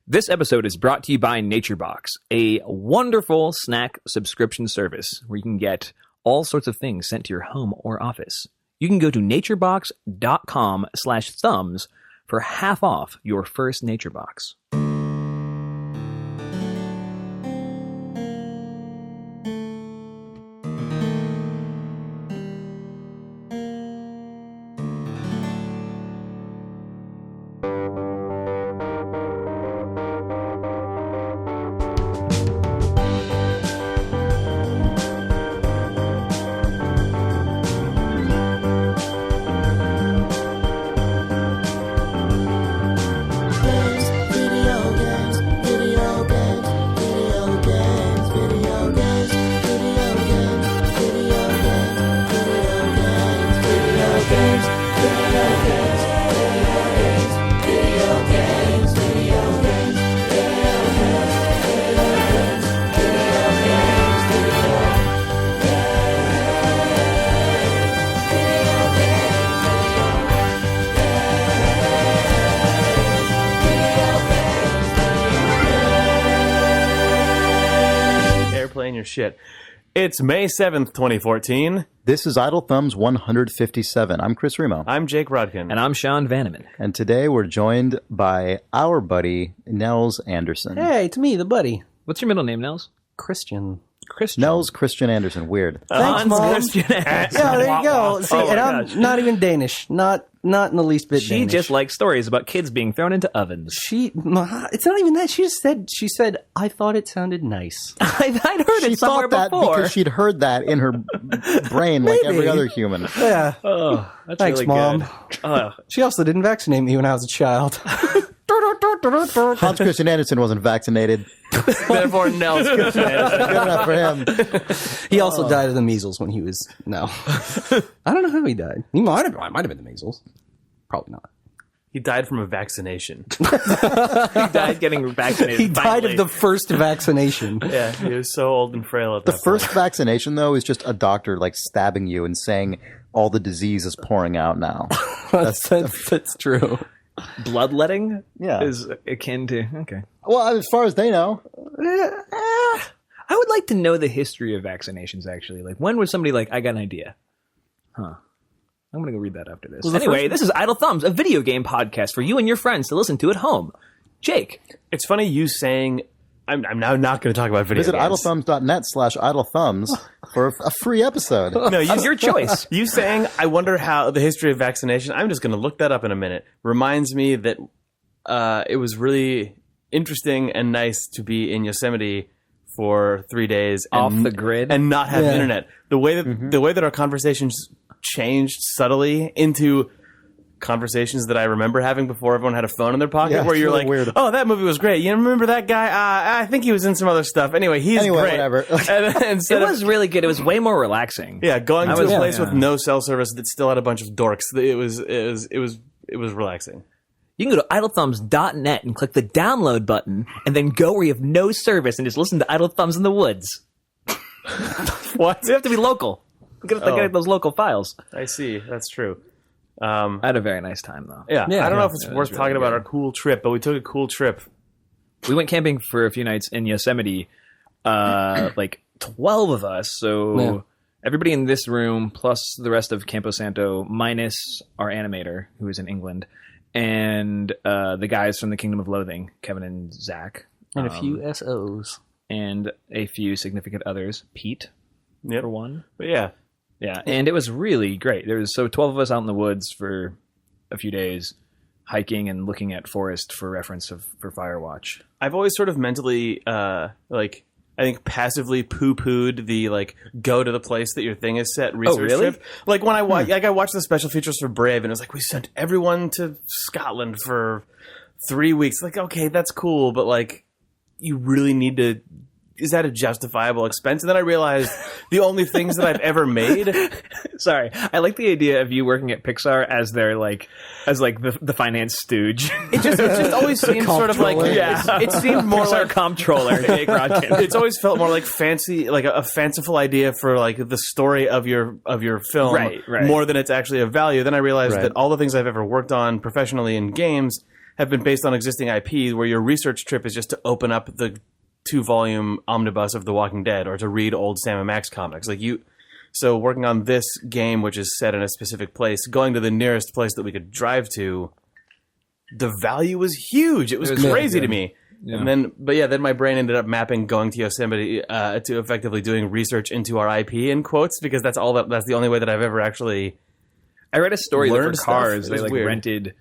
This episode is brought to you by NatureBox, a wonderful snack subscription service where you can get all sorts of things sent to your home or office. You can go to naturebox.com/thumbs for half off your first NatureBox. Shit. It's May 7th, 2014. This is Idle Thumbs 157. I'm Chris Remo. I'm Jake Rodkin. And I'm Sean Vanneman. And today we're joined by our buddy, Nels Anderson. Hey, it's me, the buddy. What's your middle name, Nels? Christian. Nels Christian Anderson. Weird. Thanks, Mom. Christian Anderson. Yeah, there you go. See, Oh and gosh. I'm not even Danish. Not in the least bit She Danish. just likes stories about kids being thrown into ovens. It's not even that. She said, I thought it sounded nice. I'd heard She it somewhere thought that before. because she'd heard that in her brain like every other human. Yeah. Oh, that's Thanks, really Mom. good. Oh. She also didn't vaccinate me when I was a child. Hans Christian Anderson wasn't vaccinated. Therefore, Nels Christian Anderson. Good enough for him. He also died of the measles when he was... No. I don't know how he died. He might have been the measles. Probably not. He died from a vaccination. He died getting vaccinated. He died finally. of the first vaccination. Yeah, he was so old and frail at that The first vaccination, though, is just a doctor like stabbing you and saying all the disease is pouring out now. That's true. Bloodletting Yeah. is akin to... Okay. Well, as far as they know. I would like to know the history of vaccinations, actually. Like, when was somebody like, I got an idea? Huh. I'm going to go read that after this. Anyway, this is Idle Thumbs, a video game podcast for you and your friends to listen to at home. Jake. It's funny you saying... I'm now not going to talk about video Visit games. idlethumbs.net/idlethumbs for a free episode. No, Your choice. You saying, I wonder how the history of vaccination, I'm just going to look that up in a minute, reminds me that it was really interesting and nice to be in Yosemite for 3 days. Off the grid? And not have Yeah. internet. The way that our conversations changed subtly into conversations that I remember having before everyone had a phone in their pocket, Yeah, where it's you're really like, weird. oh, that movie was great. You remember that guy? I think he was in some other stuff. Anyway, he's great. Whatever. And It instead of was really good. It was way more relaxing. yeah, going to was- a place yeah. with no cell service that still had a bunch of dorks. It was relaxing. You can go to idlethumbs.net and click the download button and then go where you have no service and just listen to Idle Thumbs in the Woods. What? You have to be local. You got to get those local files. I see. That's true. I had a very nice time, though. Yeah, Yeah, I don't know yeah, if it's it worth was talking really about good. our cool trip, but we took a cool trip. We went camping for a few nights in Yosemite, like 12 of us. So Yeah. everybody in this room, plus the rest of Campo Santo, minus our animator, who is in England, and the guys from the Kingdom of Loathing, Kevin and Zach. And a few SOs. And a few significant others, Pete, Yep. for one. But yeah, Yeah, and it was really great. There was 12 of us out in the woods for a few days, hiking and looking at forest for reference for Firewatch. I've always sort of mentally, I think passively poo-pooed the go to the place that your thing is set research really? trip. Like when I watched the special features for Brave, and it was like we sent everyone to Scotland for 3 weeks. Like, okay, that's cool, but you really need to. Is that a justifiable expense? And then I realized the only things that I've ever made. Sorry, I like the idea of you working at Pixar as their the finance stooge. It just always seemed sort of like it seemed more Pixar like comptroller Jake Rodkin. it's always felt more like fancy, like a fanciful idea for the story of your film, Right. more than it's actually of value. Then I realized Right. that all the things I've ever worked on professionally in games have been based on existing IP, where your research trip is just to open up the 2-volume omnibus of The Walking Dead or to read old Sam and Max comics. So working on this game, which is set in a specific place, going to the nearest place that we could drive to, the value was huge. It was crazy to me. Yeah. And then my brain ended up mapping going to Yosemite to effectively doing research into our IP in quotes, because that's the only way that I've ever actually. I read a story that for learned cars, stuff. they weird. rented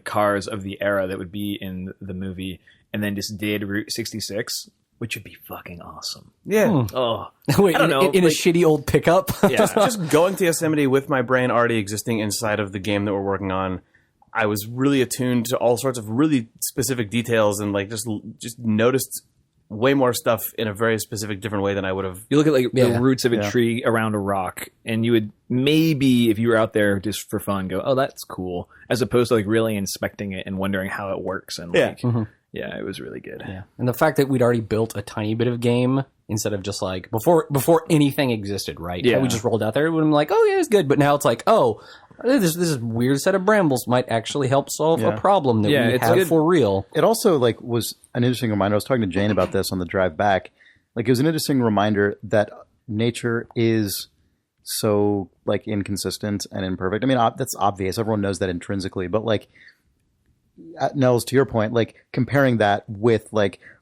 cars of the era that would be in the movie, and then just did Route 66, which would be fucking awesome. Yeah. Oh, Wait, I don't know. In a shitty old pickup? Yeah. Just going to Yosemite with my brain already existing inside of the game that we're working on, I was really attuned to all sorts of really specific details and just noticed way more stuff in a very specific, different way than I would have. You look at the roots of a tree around a rock, and you would maybe, if you were out there just for fun, go, "Oh, that's cool," as opposed to really inspecting it and wondering how it works. And yeah, it was really good. Yeah, and the fact that we'd already built a tiny bit of game instead of just before anything existed, right? Yeah, we just rolled out there. It would have been like, "Oh yeah, it's good," but now it's like, "Oh, this weird set of brambles might actually help solve a problem that we have good. For real." It also was an interesting reminder. I was talking to Jane about this on the drive back. It was an interesting reminder that nature is so inconsistent and imperfect. I mean, that's obvious. Everyone knows that intrinsically, but Nels, to your point, comparing that with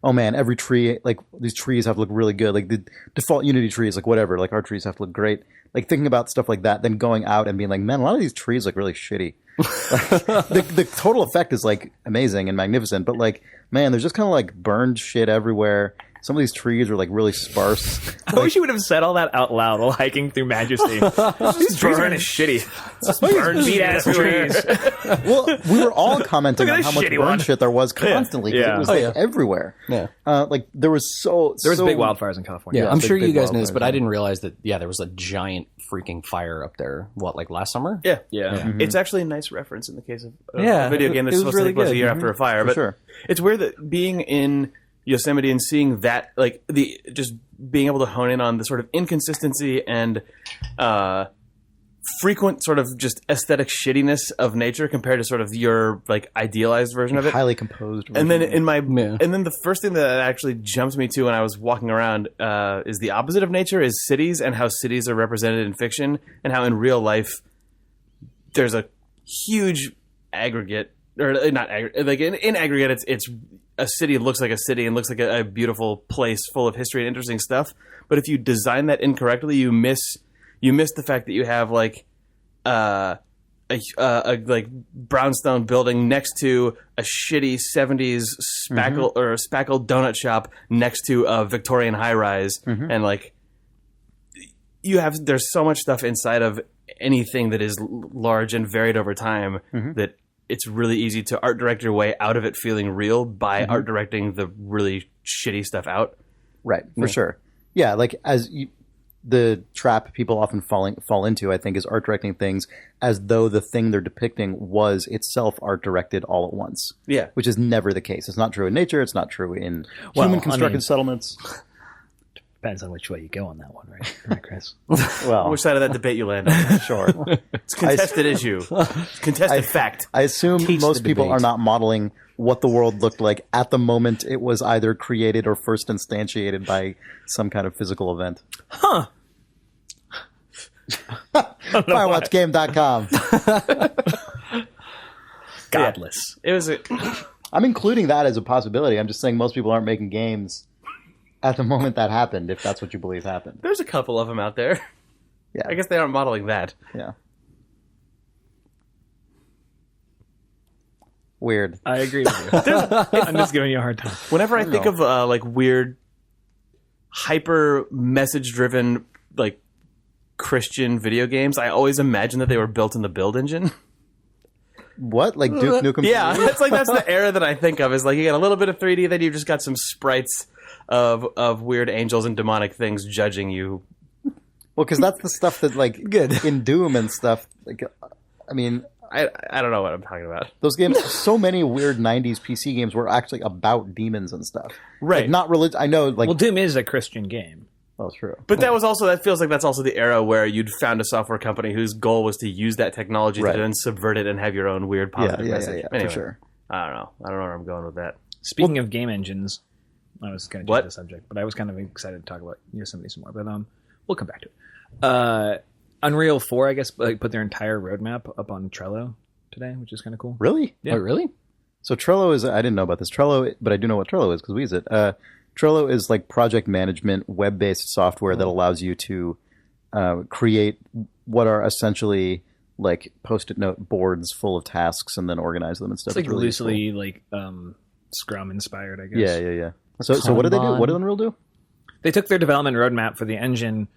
oh man, every tree, these trees have to look really good. The default Unity trees, whatever, our trees have to look great. Thinking about stuff like that, then going out and being man, a lot of these trees look really shitty. The total effect is amazing and magnificent, but man, there's just kind of burned shit everywhere. Some of these trees are really sparse. I wish you would have said all that out loud while hiking through Majesty. These trees are kind of shitty. Burned beat ass trees. Well, we were all commenting on how much shitty burn one. shit there was constantly. Yeah. It was everywhere. Yeah. There was big wildfires in California. Yeah, I'm sure you guys wildfires, know this, but I didn't realize that. Yeah, there was a giant freaking fire up there. What, last summer? Yeah. Mm-hmm. It's actually a nice reference in the case of a Yeah, video game that's it was supposed really to take place a good. year after a fire. But sure. It's weird that being in Yosemite and seeing that, just being able to hone in on the sort of inconsistency and frequent sort of just aesthetic shittiness of nature compared to sort of your idealized version of it. Highly composed. And then version. and then the first thing that actually jumped me to when I was walking around is the opposite of nature is cities, and how cities are represented in fiction, and how in real life there's a huge aggregate, or not aggregate, in aggregate it's a city looks like a city and looks like a beautiful place full of history and interesting stuff. But if you design that incorrectly, you miss the fact that you have a brownstone building next to a shitty 70s spackle or a spackled donut shop next to a Victorian high rise, and there's so much stuff inside of anything that is large and varied over time that it's really easy to art direct your way out of it feeling real by art directing the really shitty stuff out. Right, for sure. Yeah, the trap people often fall into, I think, is art directing things as though the thing they're depicting was itself art directed all at once. Yeah. Which is never the case. It's not true in nature. It's not true in human constructed settlements. Depends on which way you go on that one, right, Chris? Well, Which side of that debate you land on? sure. It's a contested issue. It's a contested fact. I assume Teach most the people debate. are not modeling what the world looked like at the moment it was either created or first instantiated by some kind of physical event. Huh. FirewatchGame.com. Godless. It was I'm including that as a possibility. I'm just saying most people aren't making games at the moment that happened, if that's what you believe happened. there's a couple of them out there. Yeah. I guess they aren't modeling that. Yeah. Weird. I agree with you. I'm just giving you a hard time. Whenever I think of weird, hyper message driven Christian video games, I always imagine that they were built in the build engine. What? Like Duke Nukem? Yeah, that's the era that I think of. Is you got a little bit of 3D, then you've just got some sprites of weird angels and demonic things judging you. Well, because that's the stuff that Good. in Doom and stuff. I mean, I don't know what I'm talking about. those games. So many weird '90s PC games were actually about demons and stuff. Right. Not religion. I know. Well, Doom is a Christian game. Well, true. But that feels like that's also the era where you'd found a software company whose goal was to use that technology Right. to then subvert it and have your own weird positive Yeah, message. Anyway. for sure. I don't know where I'm going with that. Speaking of game engines, I was going to What? change the subject, but I was kind of excited to talk about Yosemite some more. But we'll come back to it. Unreal 4, I guess, like, put their entire roadmap up on Trello today, which is kind of cool. Really? Yeah. Oh, really? So Trello is, I didn't know about this. Trello, but I do know what Trello is because we use it. Trello is like project management, web-based software that allows you to create what are essentially like Post-it note boards full of tasks and then organize them and stuff. It's like really loosely useful. like Scrum inspired, I guess. Yeah. So what do they do? What did Unreal do? They took their development roadmap for the engine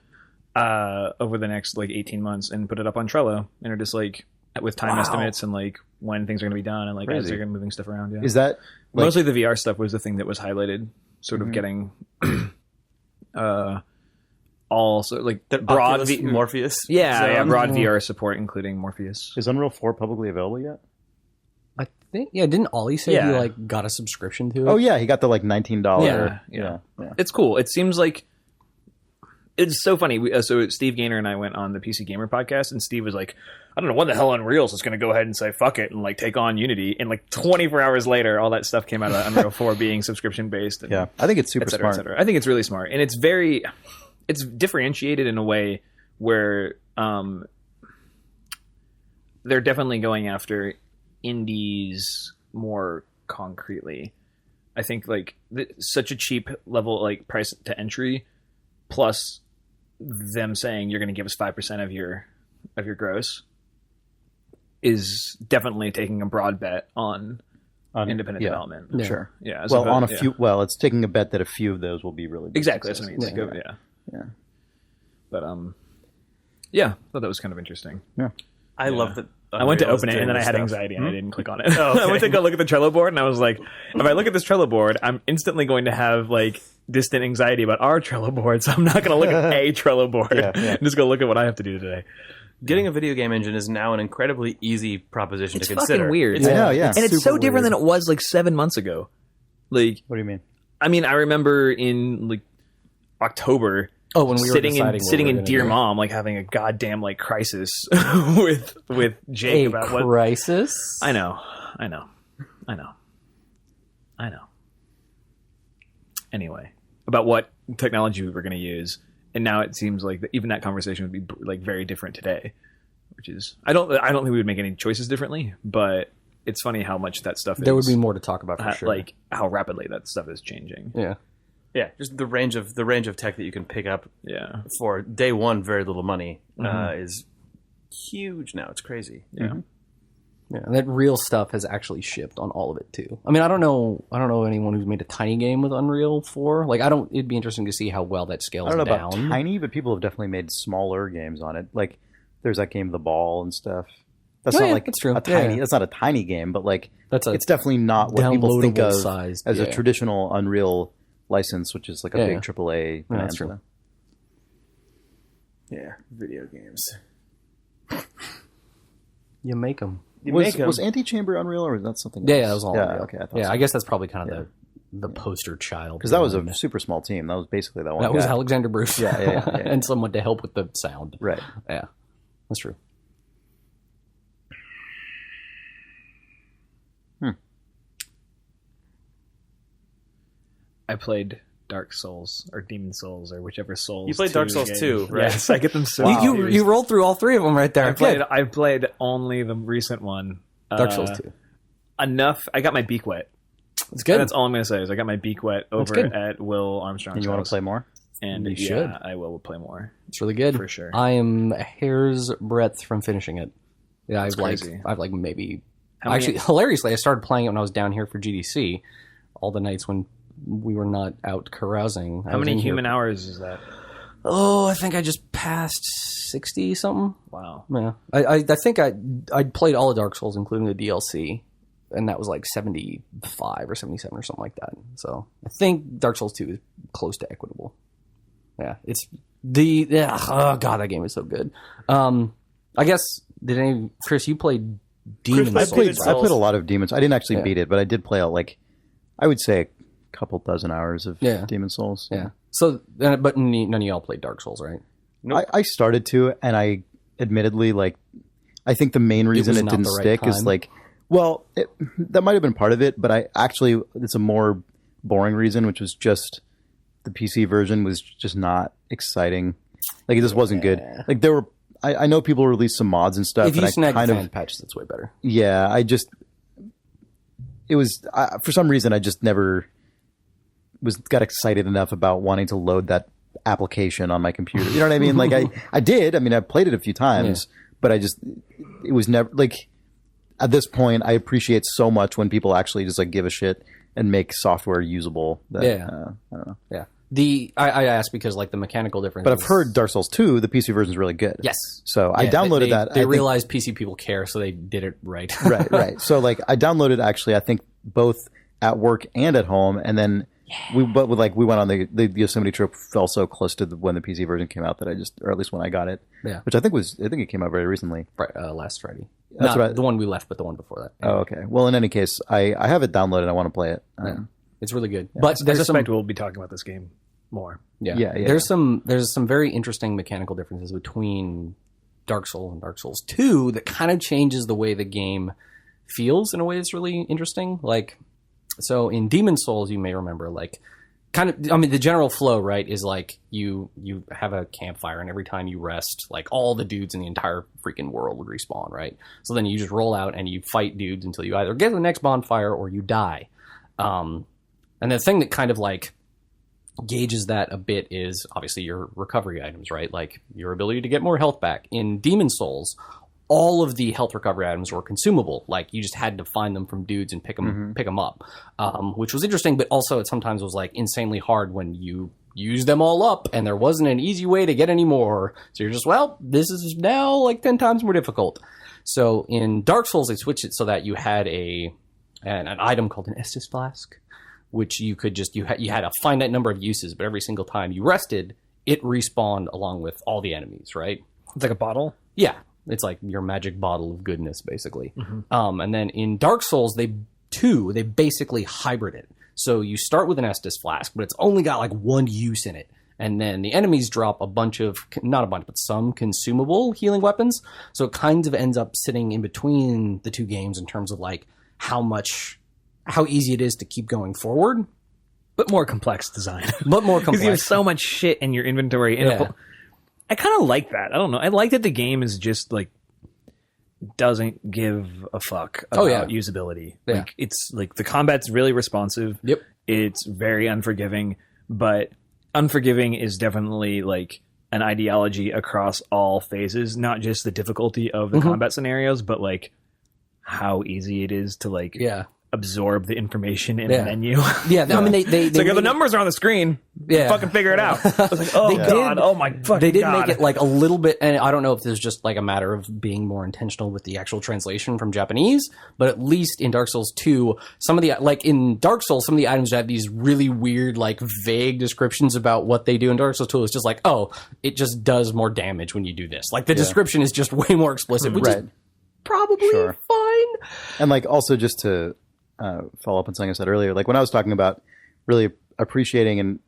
over the next like 18 months and put it up on Trello, and are just like with time estimates and like when things are going to be done and like as they're moving stuff around. Yeah. Is that like, Mostly the VR stuff was the thing that was highlighted, sort of getting also like broad Morpheus? Yeah, broad VR support, including Morpheus. is Unreal 4 publicly available yet? I think, didn't Ollie say Yeah. he like got a subscription to it? Oh yeah, he got the like $19. Yeah. Yeah. It's cool. It seems like it's so funny. So Steve Gaynor and I went on the PC Gamer podcast, and Steve was like, I don't know what the hell Unreal's is going to go ahead and say fuck it and like take on Unity. And like 24 hours later, all that stuff came out of Unreal 4 being subscription based. Yeah, I think it's super et cetera, smart. et cetera. I think it's really smart, and it's differentiated in a way where they're definitely going after indies more concretely. I think like such a cheap level, like price to entry, plus them saying you're going to give us 5% of your gross, is definitely taking a broad bet on independent development. Yeah. Sure. Yeah. Well, on a few. Well, it's taking a bet that a few of those will be really big Exactly. That's what I mean. successes. Like, Yeah. But yeah, I thought that was kind of interesting. Yeah. I love that. I went to Unreal is open it doing and then I this had stuff. anxiety and I didn't click on it. Oh, okay. I went to go look at the Trello board and I was like, if I look at this Trello board, I'm instantly going to have like distant anxiety about our Trello board. So I'm not going to look at a Trello board. Yeah. I'm just going to look at what I have to do today. Getting a video game engine is now an incredibly easy proposition It's to consider. fucking weird. I know, yeah. And it's so Super different weird. than it was like 7 months ago. Like, What do you mean? I mean, I remember in like October, Oh, when we were sitting deciding in what we were Dear gonna do. Mom, like having a goddamn like crisis with Jake A about what. crisis? I know. Anyway, about what technology we were going to use, and now it seems like even that conversation would be like very different today. Which is, I don't think we would make any choices differently, but it's funny how much that stuff is. There would be more to talk about for sure. Like how rapidly that stuff is changing. Yeah. Yeah, just the range of tech that you can pick up Yeah. for day one, very little money, is huge now. It's crazy. Yeah. Yeah, and that real stuff has actually shipped on all of it too. I mean, I don't know anyone who's made a tiny game with Unreal 4. Like, it'd be interesting to see how well that scales I don't know down. about tiny, but people have definitely made smaller games on it. Like there's that game, The Ball and stuff. That's not like that's true. a tiny. Yeah. That's not a tiny game, but like That's a it's definitely not what people think downloadable of sized, as yeah. a traditional Unreal license, which is like a Yeah, big yeah. AAA. Yeah, that's bonanza. true. Yeah, video games. You make them. Was Antichamber Unreal or was that something else? Yeah, that was all Yeah, Unreal. okay. I thought Yeah, so. I guess that's probably kind of the poster child. Because that was a super small team. That was basically that one. That was guy. Alexander Bruce. Yeah. And someone to help with the sound. Right. Yeah, that's true. I played Dark Souls or Demon Souls or whichever Souls. You played Dark Souls game. 2, right? Yes, I get them so. You confused. rolled through all three of them right there. I played only the recent one. Dark Souls 2. Enough. I got my beak wet. It's good. That's all I'm going to say is I got my beak wet over good. at Will Armstrong's And you want house. to play more? And You yeah, should. I will play more. It's really good. For sure. I am a hair's breadth from finishing it. Yeah, I've crazy. maybe... How many- Actually, hilariously, I started playing it when I was down here for GDC. All the nights when we were not out carousing. How many human hours is that? Oh, I think I just passed 60 something. Wow. Yeah, I think I'd played all of Dark Souls, including the DLC, and that was like 75 or 77 or something like that. So I think Dark Souls 2 is close to equitable. Yeah, it's oh god, that game is so good. I guess Chris, you played Demon Chris Souls? I played a lot of Demons. I didn't actually Yeah. beat it, but I did play I would say a couple dozen hours of Demon Souls. Yeah. So, but none of y'all played Dark Souls, right? Nope. I started to, and I admittedly I think the main reason was it not didn't the right stick is time. like Well, that might have been part of it, but it's a more boring reason, which was just the PC version was just not exciting. Like it just wasn't good. Like there were, I know people released some mods and stuff. If you and snag I the kind fan patches, that's way better. Yeah, for some reason I just never got excited enough about wanting to load that application on my computer. You know what I mean? Like I did. I mean, I played it a few times, but it was never like at this point I appreciate so much when people actually just like give a shit and make software usable. That, I don't know. Yeah. I asked because like the mechanical difference. But I've heard Dark Souls 2, the PC version is really good. Yes. So I downloaded that. They realized PC people care, so they did it right. Right. So like I downloaded actually, I think both at work and at home, and then we went on the Yosemite trip. Fell so close to when the PC version came out that or at least when I got it. Yeah. Which I think it came out very recently. Last Friday. That's Not the one we left, but the one before that. Yeah. Oh, okay. Well, in any case, I have it downloaded. I want to play it. It's really good. Yeah. But I suspect we'll be talking about this game more. Yeah. There's some very interesting mechanical differences between Dark Souls and Dark Souls 2 that kind of changes the way the game feels in a way that's really interesting. Like, so in Demon Souls, you may remember, like, the general flow, right, is like you have a campfire, and every time you rest, like all the dudes in the entire freaking world would respawn, right? So then you just roll out and you fight dudes until you either get to the next bonfire or you die. And the thing that kind of like gauges that a bit is obviously your recovery items, right? Like your ability to get more health back. In Demon Souls, all of the health recovery items were consumable. Like you just had to find them from dudes and pick them up, which was interesting, but also it sometimes was like insanely hard when you use them all up and there wasn't an easy way to get any more. So you're just, well, this is now like 10 times more difficult. So in Dark Souls, they switched it so that you had an item called an Estus Flask, which you could just, you had a finite number of uses, but every single time you rested, it respawned along with all the enemies, right? It's like a bottle? Yeah. It's like your magic bottle of goodness, basically. And then in Dark Souls, they basically hybrid it. So you start with an Estus Flask, but it's only got like one use in it. And then the enemies drop some consumable healing weapons. So it kind of ends up sitting in between the two games in terms of like how easy it is to keep going forward. But more complex design. Because you have so much shit in your inventory. I kind of like that. I don't know. I like that the game is just like doesn't give a fuck about usability. Yeah. Like it's like the combat's really responsive. Yep. It's very unforgiving, but unforgiving is definitely like an ideology across all phases, not just the difficulty of the combat scenarios, but like how easy it is to like absorb the information in the menu. I mean, it's like, the numbers are on the screen. Fucking figure it out. I was like, oh god, oh my fucking They did god. make it like a little bit, and I don't know if this is just like a matter of being more intentional with the actual translation from Japanese, but at least in Dark Souls 2, some of the items have these really weird, like vague descriptions about what they do in Dark Souls 2. It's just like, oh, it just does more damage when you do this. Like the description is just way more explicit, which is probably fine. And like also just to follow up on something I said earlier, like when I was talking about really appreciating and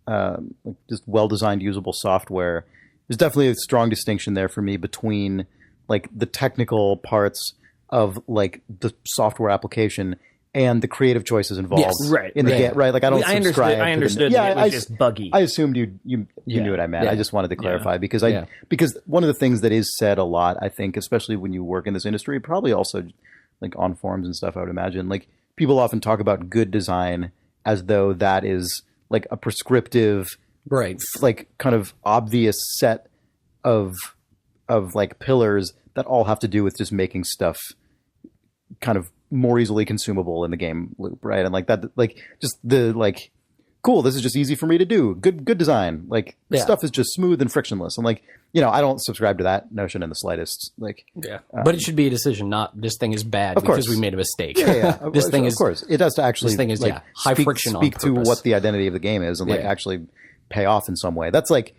like just well-designed usable software, there's definitely a strong distinction there for me between like the technical parts of like the software application and the creative choices involved in the game, right? Like I subscribe. I understood. It was just buggy. I assumed you knew what I meant. I just wanted to clarify because one of the things that is said a lot, I think, especially when you work in this industry, probably also like on forums and stuff, I would imagine, like people often talk about good design as though that is like a prescriptive, like kind of obvious set of like pillars that all have to do with just making stuff kind of more easily consumable in the game loop, right? And like that, like just the like, cool, this is just easy for me to do. Good design. Like stuff is just smooth and frictionless. And like, you know, I don't subscribe to that notion in the slightest. Like, but it should be a decision, not this thing is bad because we made a mistake. This thing is, of course, it has to actually. This thing is like, high friction. Speak to what the identity of the game is, and like actually pay off in some way. That's like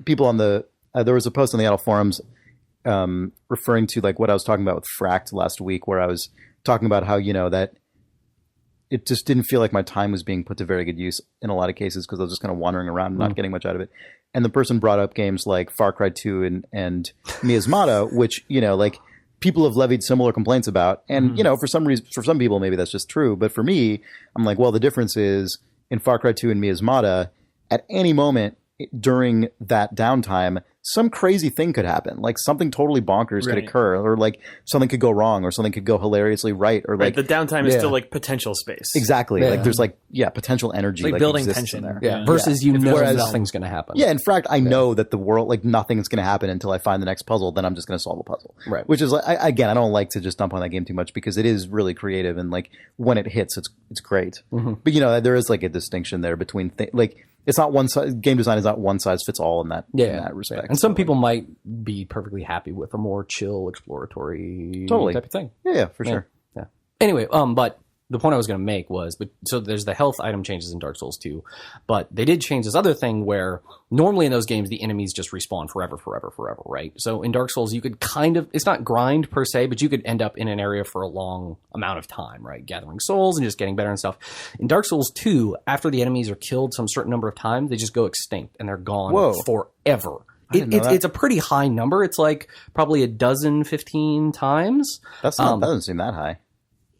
people on the. There was a post on the Adult forums referring to like what I was talking about with Fracked last week, where I was talking about how that it just didn't feel like my time was being put to very good use in a lot of cases because I was just kind of wandering around and not getting much out of it. And the person brought up games like Far Cry 2 and Miyamoto, which, like people have levied similar complaints about. And, you know, for some reason, for some people, maybe that's just true. But for me, I'm like, well, the difference is in Far Cry 2 and Miyamoto, at any moment during that downtime, some crazy thing could happen. Like something totally bonkers could occur, or like something could go wrong, or something could go hilariously right, or like the downtime is still like potential space. Exactly. Like there's like potential energy, like building tension there. Yeah. Versus nothing's going to happen. Yeah. In fact, I know that the world, like nothing's going to happen until I find the next puzzle. Then I'm just going to solve a puzzle. Right. Which is again, I don't like to just dump on that game too much because it is really creative and like when it hits, it's great. But you know, there is like a distinction there between like. It's not one size. Game design is not one size fits all in that respect. And some people might be perfectly happy with a more chill, exploratory type of thing. Yeah, for sure. Yeah. Anyway, but the point I was going to make was, so there's the health item changes in Dark Souls 2, but they did change this other thing where normally in those games the enemies just respawn forever, right? So in Dark Souls you could kind of, it's not grind per se, but you could end up in an area for a long amount of time, right? Gathering souls and just getting better and stuff. In Dark Souls 2, after the enemies are killed some certain number of times, they just go extinct and they're gone forever. It's a pretty high number. It's like probably 15 times. That doesn't seem that high.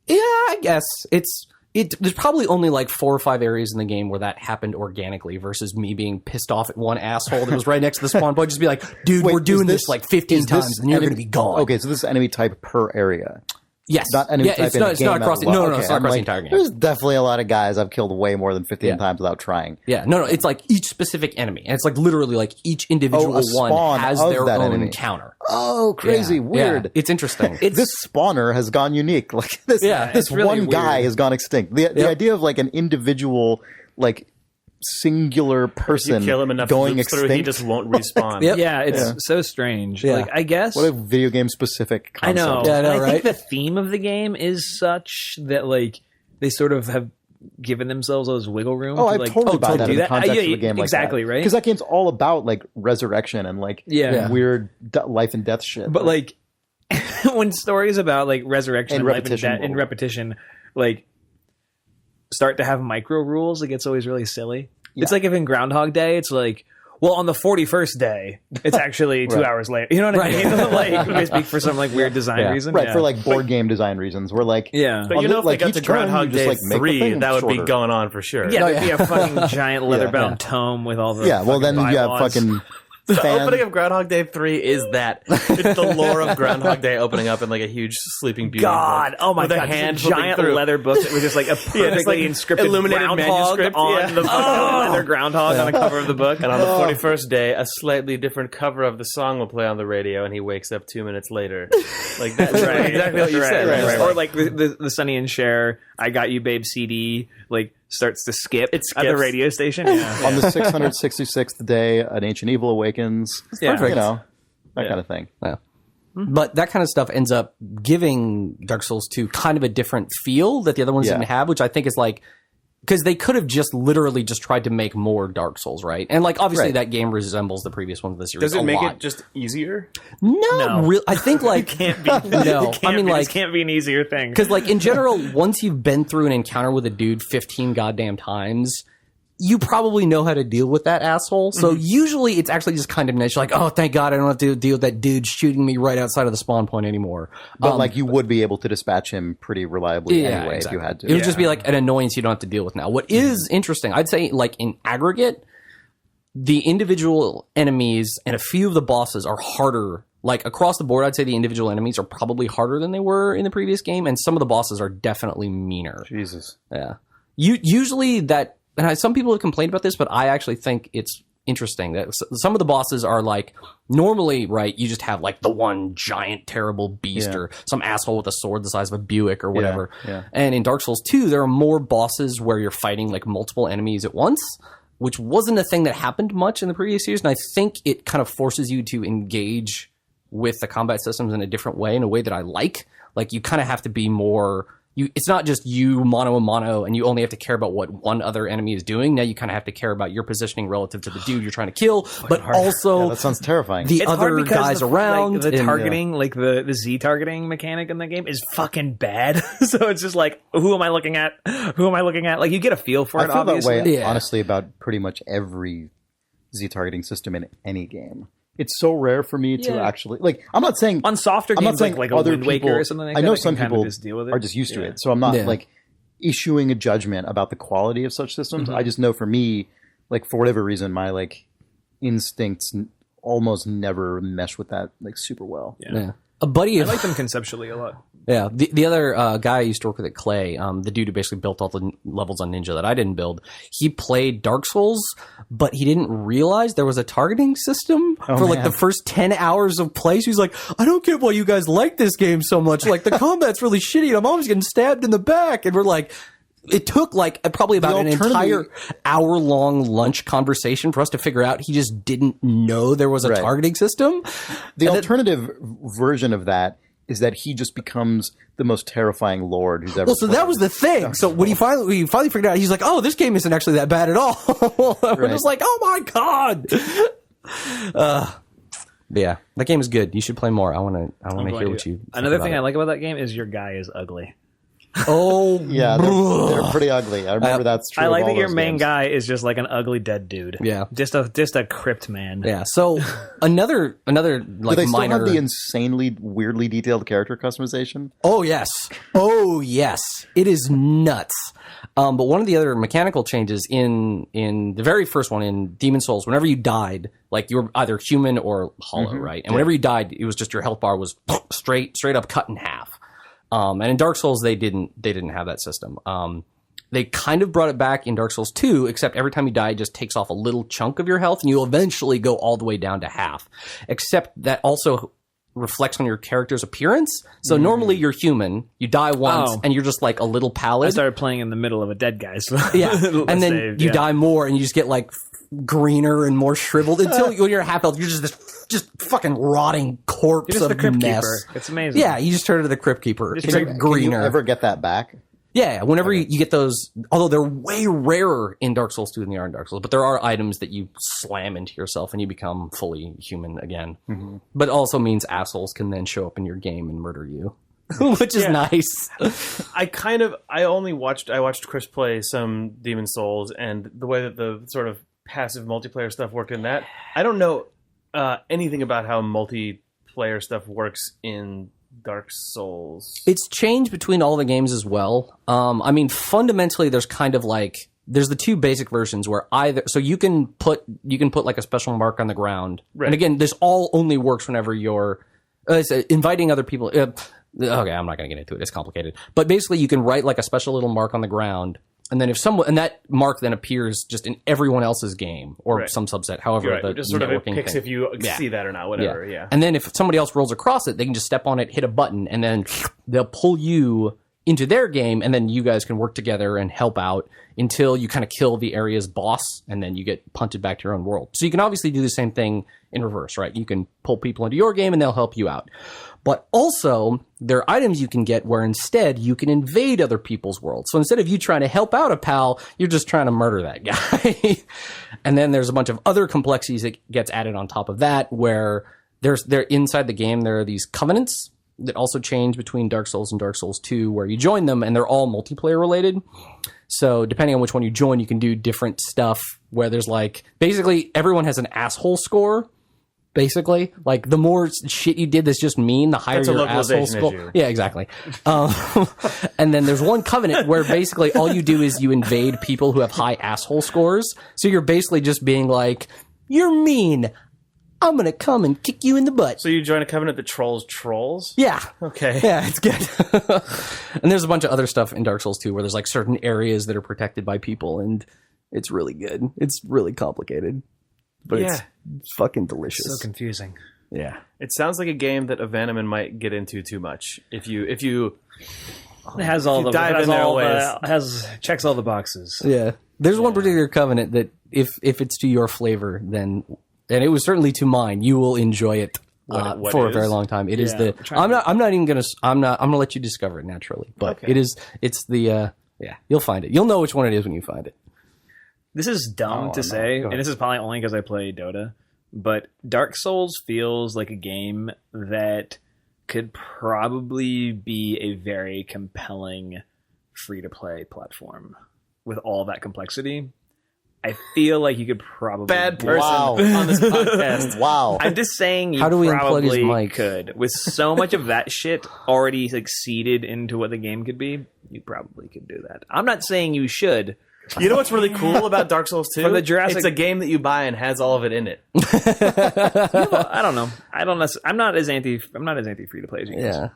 Yeah, I guess there's probably only like 4 or 5 areas in the game where that happened organically versus me being pissed off at one asshole that was right next to the spawn point. Just be like, dude, we're doing this like 15 times and you're going to be gone. Okay, so this is enemy type per area. Yes. Not enemy type it's not across well. No, it's not across the entire game. There's definitely a lot of guys I've killed way more than 15 times without trying. Yeah, no, it's like each specific enemy. And it's like literally like each individual one has their own counter. Oh, crazy. Weird. Yeah. It's interesting. This spawner has gone unique. Like this really one guy has gone extinct. The idea of like an individual, like singular person kill him enough going extinct, extinct, he just won't respawn. Yeah, it's so strange. Yeah. Like I guess what a video game specific concept. I know. Yeah, I know, I think the theme of the game is such that like they sort of have given themselves those wiggle room. Oh, I've totally bought that in the context of a game like exactly, that. right? Because that game's all about like resurrection and like weird life and death shit. But like when stories about like resurrection And and life and repetition. death and repetition like start to have micro rules, it gets always really silly. Yeah. It's like if in Groundhog Day, it's like, well, on the 41st day, it's actually 2 hours later. You know what I mean? Like, they speak for some like weird design reason. Right, for like board game design reasons. We're like, But you know, if they got to Groundhog Day 3, that would be going on for sure. Yeah, there'd be a fucking giant leather-bound tome with all the well, then you have fucking... The opening of Groundhog Day 3 is that. It's the lore of Groundhog Day opening up in like a huge Sleeping Beauty book. Oh my God, hand just a giant leather book that was just like a perfectly inscripted illuminated groundhog manuscript on the leather groundhog on the cover of the book. And on the 41st day, a slightly different cover of the song will play on the radio, and he wakes up 2 minutes later. Like that's exactly what you said. Right. Or like the Sonny and Cher, "I Got You Babe" CD, like starts to skip at the radio station. Yeah. On the 666th day, an ancient evil awakens. Perfect. You know, that kind of thing. Yeah. But that kind of stuff ends up giving Dark Souls 2 kind of a different feel that the other ones didn't have, which I think is like, because they could have just literally just tried to make more Dark Souls, right? And like obviously that game resembles the previous one of the series. Does it make it just easier? No, really. I think like can't be. No, I mean like this can't be an easier thing. Because like in general, once you've been through an encounter with a dude 15 goddamn times, you probably know how to deal with that asshole. So usually it's actually just kind of nice. You're like, oh, thank God I don't have to deal with that dude shooting me right outside of the spawn point anymore. But like you would be able to dispatch him pretty reliably anyway if you had to. It would just be like an annoyance you don't have to deal with now. What is interesting, I'd say like in aggregate, the individual enemies and a few of the bosses are harder. Like across the board, I'd say the individual enemies are probably harder than they were in the previous game. And some of the bosses are definitely meaner. Jesus. Yeah. Usually that... And some people have complained about this, but I actually think it's interesting that some of the bosses are like, normally, right, you just have like the one giant terrible beast or some asshole with a sword the size of a Buick or whatever. Yeah. And in Dark Souls 2, there are more bosses where you're fighting like multiple enemies at once, which wasn't a thing that happened much in the previous years. And I think it kind of forces you to engage with the combat systems in a different way, in a way that I like. Like you kind of have to be more... it's not just you mono a mono and you only have to care about what one other enemy is doing. Now you kind of have to care about your positioning relative to the dude you're trying to kill, but also that sounds terrifying. The other guys around. Like, the targeting, like the Z targeting mechanic in the game is fucking bad. So it's just like, who am I looking at? Who am I looking at? Like you get a feel for it, I feel obviously. that way, honestly, about pretty much every Z targeting system in any game. it's so rare for me to actually like. I'm not saying on softer I'm not games saying like a other Wind Waker people, or something like I that. know I some can kind people of just deal with it. are just used to it, so I'm not like issuing a judgment about the quality of such systems. I just know for me, like for whatever reason, my like instincts almost never mesh with that like super well. Yeah. A buddy I of like them conceptually a lot. Yeah, the other guy I used to work with at Clay, the dude who basically built all the levels on Ninja that I didn't build, he played Dark Souls, but he didn't realize there was a targeting system for like the first 10 hours of play. So he's like, I don't get why you guys like this game so much. Like, the combat's really shitty and I'm always getting stabbed in the back. And we're like... It took like probably about an entire hour-long lunch conversation for us to figure out he just didn't know there was a targeting system. The alternative version of that is that he just becomes the most terrifying lord who's ever. Well, so that was the thing. So when he finally figured out, he's like, "Oh, this game isn't actually that bad at all." We're just like, "Oh my god!" Yeah, that game is good. You should play more. I want to hear what you. Another thing I like about that game is your guy is ugly. Oh yeah, they're pretty ugly. I remember that's true. I like of all that your those main games. guy is just like an ugly dead dude. Yeah, just a crypt man. Yeah. So another like Do they minor. still have the insanely weirdly detailed character customization? Oh yes, oh yes, it is nuts. But one of the other mechanical changes in the very first one in Demon Souls, whenever you died, like you were either human or hollow, right? And whenever you died, it was just your health bar was straight up cut in half. And in Dark Souls, they didn't have that system. They kind of brought it back in Dark Souls 2, except every time you die, it just takes off a little chunk of your health, and you'll eventually go all the way down to half. Except that also reflects on your character's appearance. So normally you're human, you die once, and you're just like a little pallid. I started playing in the middle of a dead guy. So yeah, and then you die more, and you just get like greener and more shriveled until when you're half health, you're just fucking rotting corpse You're just of the Crypt mess. Keeper. It's amazing. Yeah, you just turn into the Crypt Keeper. It's like Can greener. you ever get that back? Yeah, whenever you get those, although they're way rarer in Dark Souls 2 than they are in Dark Souls, but there are items that you slam into yourself and you become fully human again. But it also means assholes can then show up in your game and murder you, which is nice. I watched Chris play some Demon Souls, and the way that the sort of passive multiplayer stuff worked in that, I don't know anything about how multiplayer stuff works in Dark Souls. It's changed between all the games as well. I mean, fundamentally, there's kind of like there's the two basic versions where either so you can put like a special mark on the ground, and again, this all only works whenever you're inviting other people. Okay, I'm not going to get into it. It's complicated, but basically, you can write like a special little mark on the ground. And then and that mark then appears just in everyone else's game or some subset, however the just sort of it networking picks thing. if you see that or not, whatever. Yeah. And then if somebody else rolls across it, they can just step on it, hit a button, and then they'll pull you into their game, and then you guys can work together and help out until you kind of kill the area's boss, and then you get punted back to your own world. So you can obviously do the same thing in reverse, right? You can pull people into your game, and they'll help you out. But also, there are items you can get where instead you can invade other people's worlds. So instead of you trying to help out a pal, you're just trying to murder that guy. And then there's a bunch of other complexities that gets added on top of that, where they're inside the game, there are these covenants that also change between Dark Souls and Dark Souls 2, where you join them, and they're all multiplayer related. So depending on which one you join, you can do different stuff, where there's like, basically everyone has an asshole score. Basically, like the more shit you did that's just mean, the higher your asshole score. Issue. Yeah, exactly. And then there's one covenant where basically all you do is you invade people who have high asshole scores. So you're basically just being like, "You're mean. I'm gonna come and kick you in the butt." So you join a covenant that trolls trolls? Yeah. Okay. Yeah, it's good. And there's a bunch of other stuff in Dark Souls 2 where there's like certain areas that are protected by people, and it's really good. It's really complicated. But it's fucking delicious. So confusing. Yeah. It sounds like a game that Avanaman might get into too much. If you It has all the dive it has in their all ways. checks all the boxes. Yeah. There's one particular covenant that if it's to your flavor, then, and it was certainly to mine, you will enjoy it What for a is? very long time. It is Yeah, I'm gonna let you discover it naturally, but it's the you'll find it. You'll know which one it is when you find it. This is dumb to say, and this is probably only because I play Dota, but Dark Souls feels like a game that could probably be a very compelling free-to-play platform with all that complexity. I feel like you could probably Bad person Wow. on this podcast. Wow. I'm just saying you How do we unplug his probably mic? could. With so much of that shit already like seeded into what the game could be, you probably could do that. I'm not saying you should. You know what's really cool about Dark Souls 2? For the Jurassic- It's a game that you buy and has all of it in it. I don't know. I'm not as anti free to play as you guys. Yeah.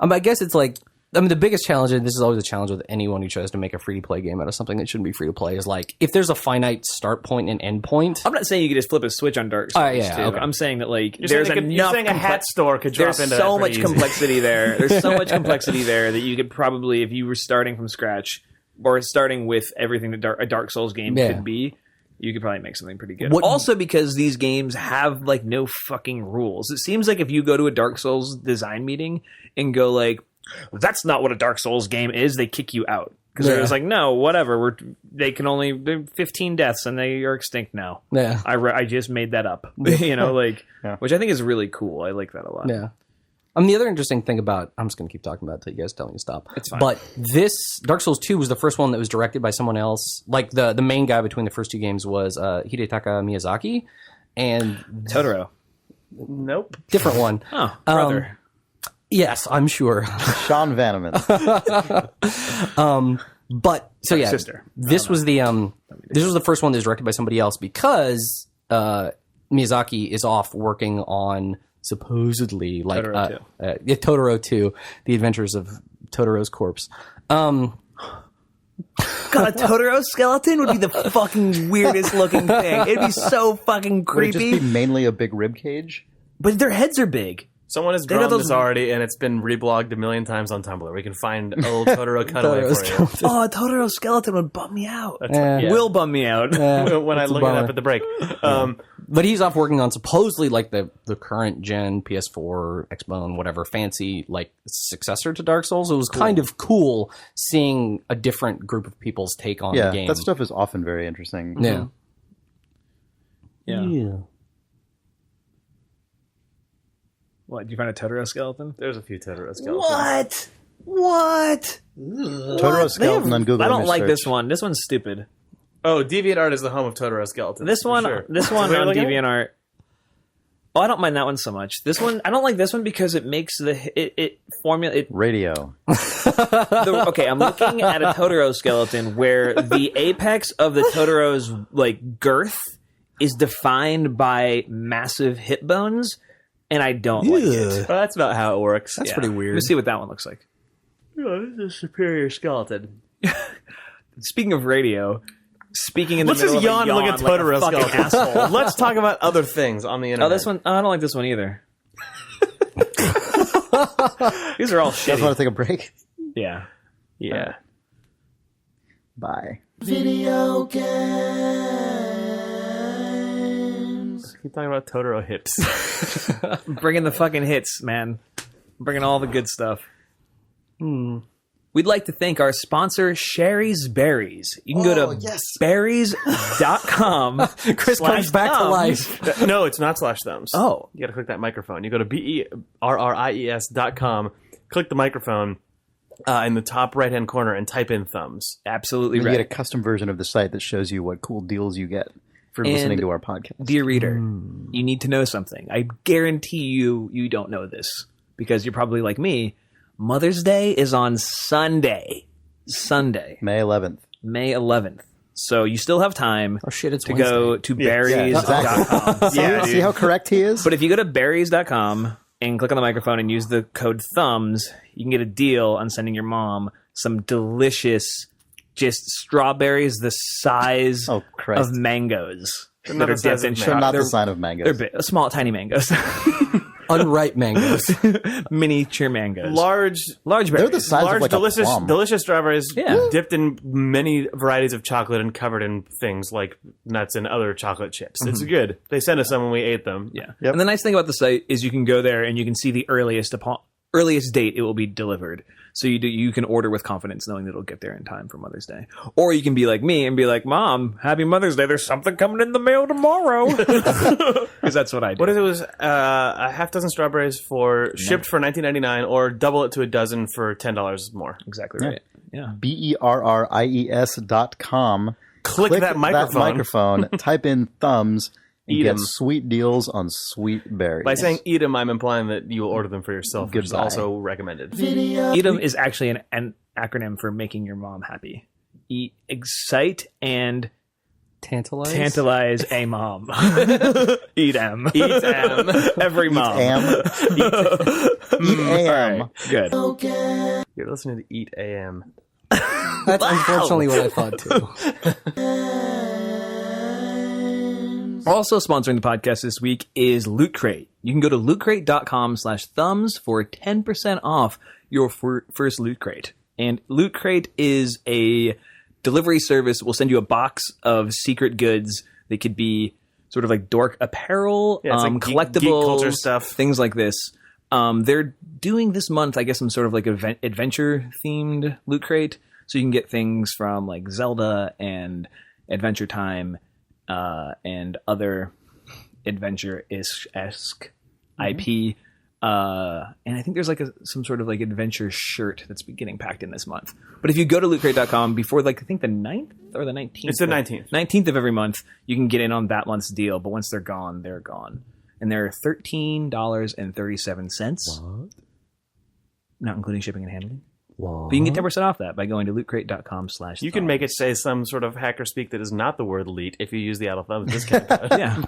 I guess it's like, the biggest challenge, and this is always a challenge with anyone who tries to make a free-to-play game out of something that shouldn't be free-to-play, is like, if there's a finite start point and end point... I'm not saying you could just flip a switch on Dark Souls, yeah, too. okay. I'm saying that, like, You're there's saying, enough... a hat store could drop There's into so that much pretty easy. complexity there. There's so much complexity there that you could probably, if you were starting from scratch, or starting with everything that a Dark Souls game could be, you could probably make something pretty good. Also because these games have, like, no fucking rules. It seems like if you go to a Dark Souls design meeting and go, like, that's not what a Dark Souls game is, they kick you out. Because they're just like, no, whatever. They're 15 deaths and they are extinct now. Yeah. I just made that up. Which I think is really cool. I like that a lot. Yeah. The other interesting thing about... I'm just going to keep talking about it until you guys tell me to stop. It's fine. But this... Dark Souls 2 was the first one that was directed by someone else. Like, the main guy between the first two games was Hidetaka Miyazaki. And... Totoro. Nope. Different one. Oh, brother. Yes, I'm sure. Sean Vanneman. But so yeah, sister. This was the first one that was directed by somebody else because Miyazaki is off working on supposedly like Totoro 2, Totoro 2, The Adventures of Totoro's Corpse. God, a Totoro skeleton would be the fucking weirdest looking thing. It'd be so fucking Would it creepy. just be mainly a big rib cage? But their heads are big. Someone has got drawn those- this already, and it's been reblogged a million times on Tumblr. We can find a little Totoro cutaway for you. Oh, a Totoro skeleton would bum me out. Yeah. Will bum me out. When I It's a look it bummer. up at the break. But he's off working on supposedly like the current gen PS4, Xbone, whatever fancy like successor to Dark Souls. It was kind of cool seeing a different group of people's take on the game. That stuff is often very interesting. Yeah. Yeah. What, did you find a Totoro skeleton? There's a few Totoro skeletons. What? Totoro skeleton on Google I don't image like search. this one. This one's stupid. Oh, DeviantArt is the home of Totoro skeletons. This one for sure. on DeviantArt. Oh, I don't mind that one so much. This one, I don't like this one because it makes it formula. Radio. Okay, I'm looking at a Totoro skeleton where the apex of the Totoro's like girth is defined by massive hip bones, and I don't like it. Well, that's not how it works. That's pretty weird. Let's see what that one looks like. Oh, this is a superior skeleton. Speaking of radio, speaking in the Let's middle just of a yawn and look at like a Totoro fucking skeleton. asshole. Let's talk about other things on the internet. Oh, this one. Oh, I don't like this one either. These are all You guys shitty. want to take a break? Yeah. Yeah. Bye. Keep talking about Totoro hips. Bringing the fucking hits, man. Bringing all the good stuff. We'd like to thank our sponsor, Sheri's Berries. You can go to berries.com. Chris comes back to life. No, it's not /thumbs. Oh. You gotta click that microphone. You go to berries.com, click the microphone in the top right-hand corner and type in thumbs. Absolutely You right. get a custom version of the site that shows you what cool deals you get for listening to our podcast. Dear reader, you need to know something. I guarantee you don't know this because you're probably like me. Mother's Day is on Sunday. May 11th. May 11th. So you still have time Oh shit, it's to go to berries.com. See how correct he is? But if you go to berries.com and click on the microphone and use the code thumbs, you can get a deal on sending your mom some delicious, just strawberries the size Oh, Christ. of mangoes. not That are the size dipped in of They're not they're, the sign of mangoes. they're big, small, tiny mangoes. Unripe mangoes. Miniature mangoes. Large Large They're berries. the size of large, like delicious, a plum. delicious strawberries Yeah. dipped in many varieties of chocolate and covered in things like nuts and other chocolate chips. It's good. They sent us some when we ate them. Yeah. Yep. And the nice thing about the site is you can go there and you can see the earliest date it will be delivered. So you can order with confidence knowing that it'll get there in time for Mother's Day. Or you can be like me and be like, Mom, happy Mother's Day. There's something coming in the mail tomorrow. Because that's what I do. What if it was a half dozen strawberries shipped for $19.99 or double it to a dozen for $10 more? Exactly right. Yeah. berries.com. Click that microphone. type in thumbs, and Eat get 'em. sweet deals on sweet berries. By saying eat 'em, I'm implying that you will order them for yourself, which is Goodbye. also recommended. EATM is actually an acronym for making your mom happy. Excite and Tantalize? tantalize a mom. Eat 'em. Eat 'em. Every mom. Eat AM. Good. You're listening to Eat AM. That's unfortunately what I thought too. Also sponsoring the podcast this week is Loot Crate. You can go to lootcrate.com/thumbs for 10% off your first Loot Crate. And Loot Crate is a delivery service. We'll send you a box of secret goods. They could be sort of like dork apparel, Yeah, it's like collectibles, geek culture stuff. things like this. They're doing this month, I guess, some sort of like adventure-themed Loot Crate. So you can get things from like Zelda and Adventure Time and other adventure-esque IP. And I think there's like some sort of like adventure shirt that's getting packed in this month. But if you go to lootcrate.com before like I think the 9th or the 19th. It's the 19th. 19th of every month, you can get in on that month's deal. But once they're gone, they're gone. And they're $13.37. What? Not including shipping and handling. What? But you can get 10% off that by going to lootcrate.com/thumbs. You can make it say some sort of hacker speak that is not the word elite if you use the Idle Thumbs discount code. Yeah.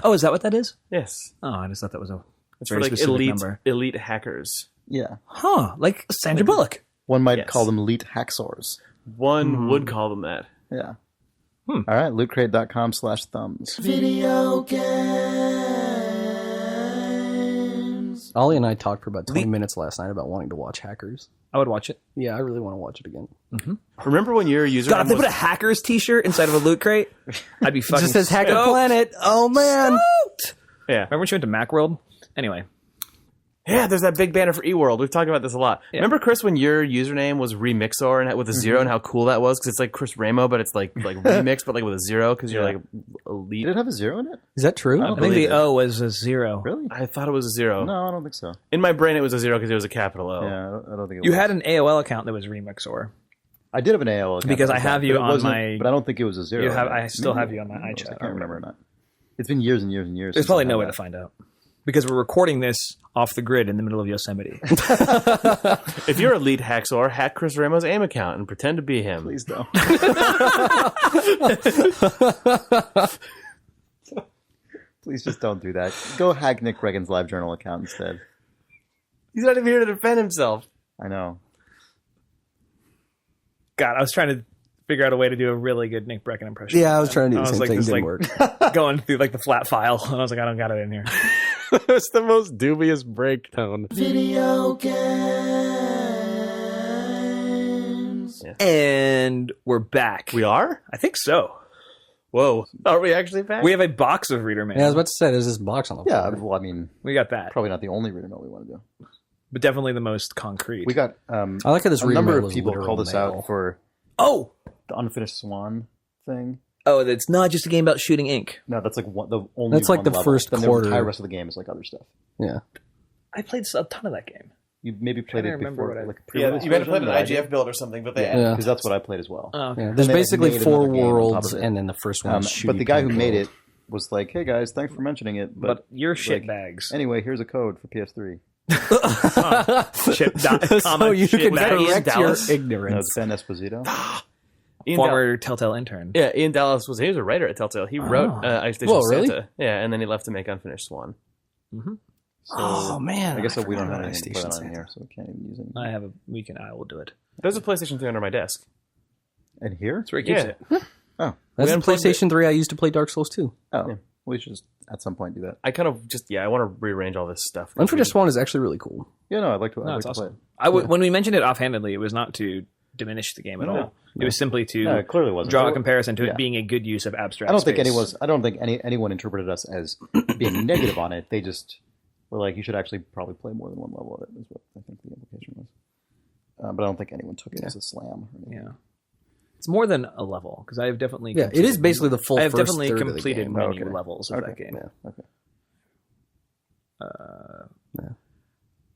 Oh, is that what that is? Yes. Oh, I just thought that was a It's very for like specific number. elite hackers. Yeah. Huh. Like Sandra Bullock. One might Yes. call them elite hacksaws. One would call them that. Yeah. All right, lootcrate.com/thumbs. Ollie and I talked for about 20 minutes last night about wanting to watch Hackers. I would watch it. Yeah, I really want to watch it again. Remember when your username God, if they was... put a hackers t-shirt inside of a loot crate, I'd be fucking It just says Hacker stoked. Planet. Oh, man. Stoked. Yeah. Remember when she went to Macworld? Anyway. Yeah, there's that big banner for eWorld. We've talked about this a lot. Yeah. Remember, Chris, when your username was Remixor and with a zero and how cool that was? Because it's like Chris Remo, but it's like remix, but like with a zero because you're like elite. Did it have a zero in it? Is that true? I think believe the it. O was a 0. Really? I thought it was a zero. No, I don't think so. In my brain, it was a zero because it was a capital O. Yeah, I don't think it You was. had an AOL account that was Remixor. I did have an AOL account. Because I have you but it on wasn't- my- But I don't think it was a zero. You have- I still have you on my Maybe it was. iChat. I can't remember or not. It's been years and years and years. There's since probably I no had way to that. find out. Because we're recording this off the grid in the middle of Yosemite. If you're elite hacksaw, hack Chris Remo's AIM account and pretend to be him. Please don't. Please just don't do that. Go hack Nick Reagan's Live Journal account instead. He's not even here to defend himself. I know. God, I was trying to figure out a way to do a really good Nick Brecken impression. Yeah, I was trying to do the I was same like, thing. just Didn't like work. going through like the flat file, and I was like, I don't got it in here. It's the most dubious break tone. And we're back. We are? I think so. Whoa. Are we actually back? We have a box of Reader Mail. Yeah, I was about to say, there's this box on the Yeah, floor. well, I mean, We got that, probably not the only reader mail we want to do. but definitely the most concrete. We got I like how this a reader number mail of was people literal called us mail. out for oh, the Unfinished Swan thing. oh, it's not just a game about shooting ink. No, that's like the only. That's like one the level. first Then quarter. The entire rest of the game is like other stuff. Yeah. I played a ton of that game. You maybe played I it remember before, what I- like Yeah, you might have played an IGF build or something, but they Yeah. because that's what I played as well. Oh, okay. Yeah, there's they basically made 4 another game on top worlds, of it. and then the first one. But the guy who made it was like, "Hey guys, thanks for mentioning it, but but you're shit like, bags. anyway, here's a code for PS3." Shit, so you can bags. correct your Dallas? No, ignorance. it's Ben Esposito. Ian Dal- Former Telltale intern. yeah, Ian Dallas he was a writer at Telltale. He wrote Ice Station Whoa, really? Santa. Yeah, and then he left to make Unfinished Swan. So Oh man, I guess that we don't forgot have about anything to put Station on Santa. here, so we can't even use it. I will do it. There's a PlayStation 3 under my desk. And here? That's where he keeps Yeah. it. Oh, That's the unplugged PlayStation 3 I used to play Dark Souls 2. oh, we should just at some point do that. I kind of just, I want to rearrange all this stuff. Unfinished Swan is actually really cool. Yeah, no, I'd like to. I'd No, like it's to awesome. play it. When we mentioned it offhandedly, it was not to diminish the game at all. It was simply to No, it clearly wasn't. draw a So- comparison to yeah. it being a good use of abstract. I don't think space. anyone interpreted us as being negative on it. They just were like, you should actually probably play more than one level of it. Is what I think the implication was. But I don't think anyone took it as a slam. Or anything. Yeah, it's more than a level because I have definitely. Yeah, it is basically the full I have first definitely third of the completed game. many Okay. levels of that Okay. game. Yeah. Okay.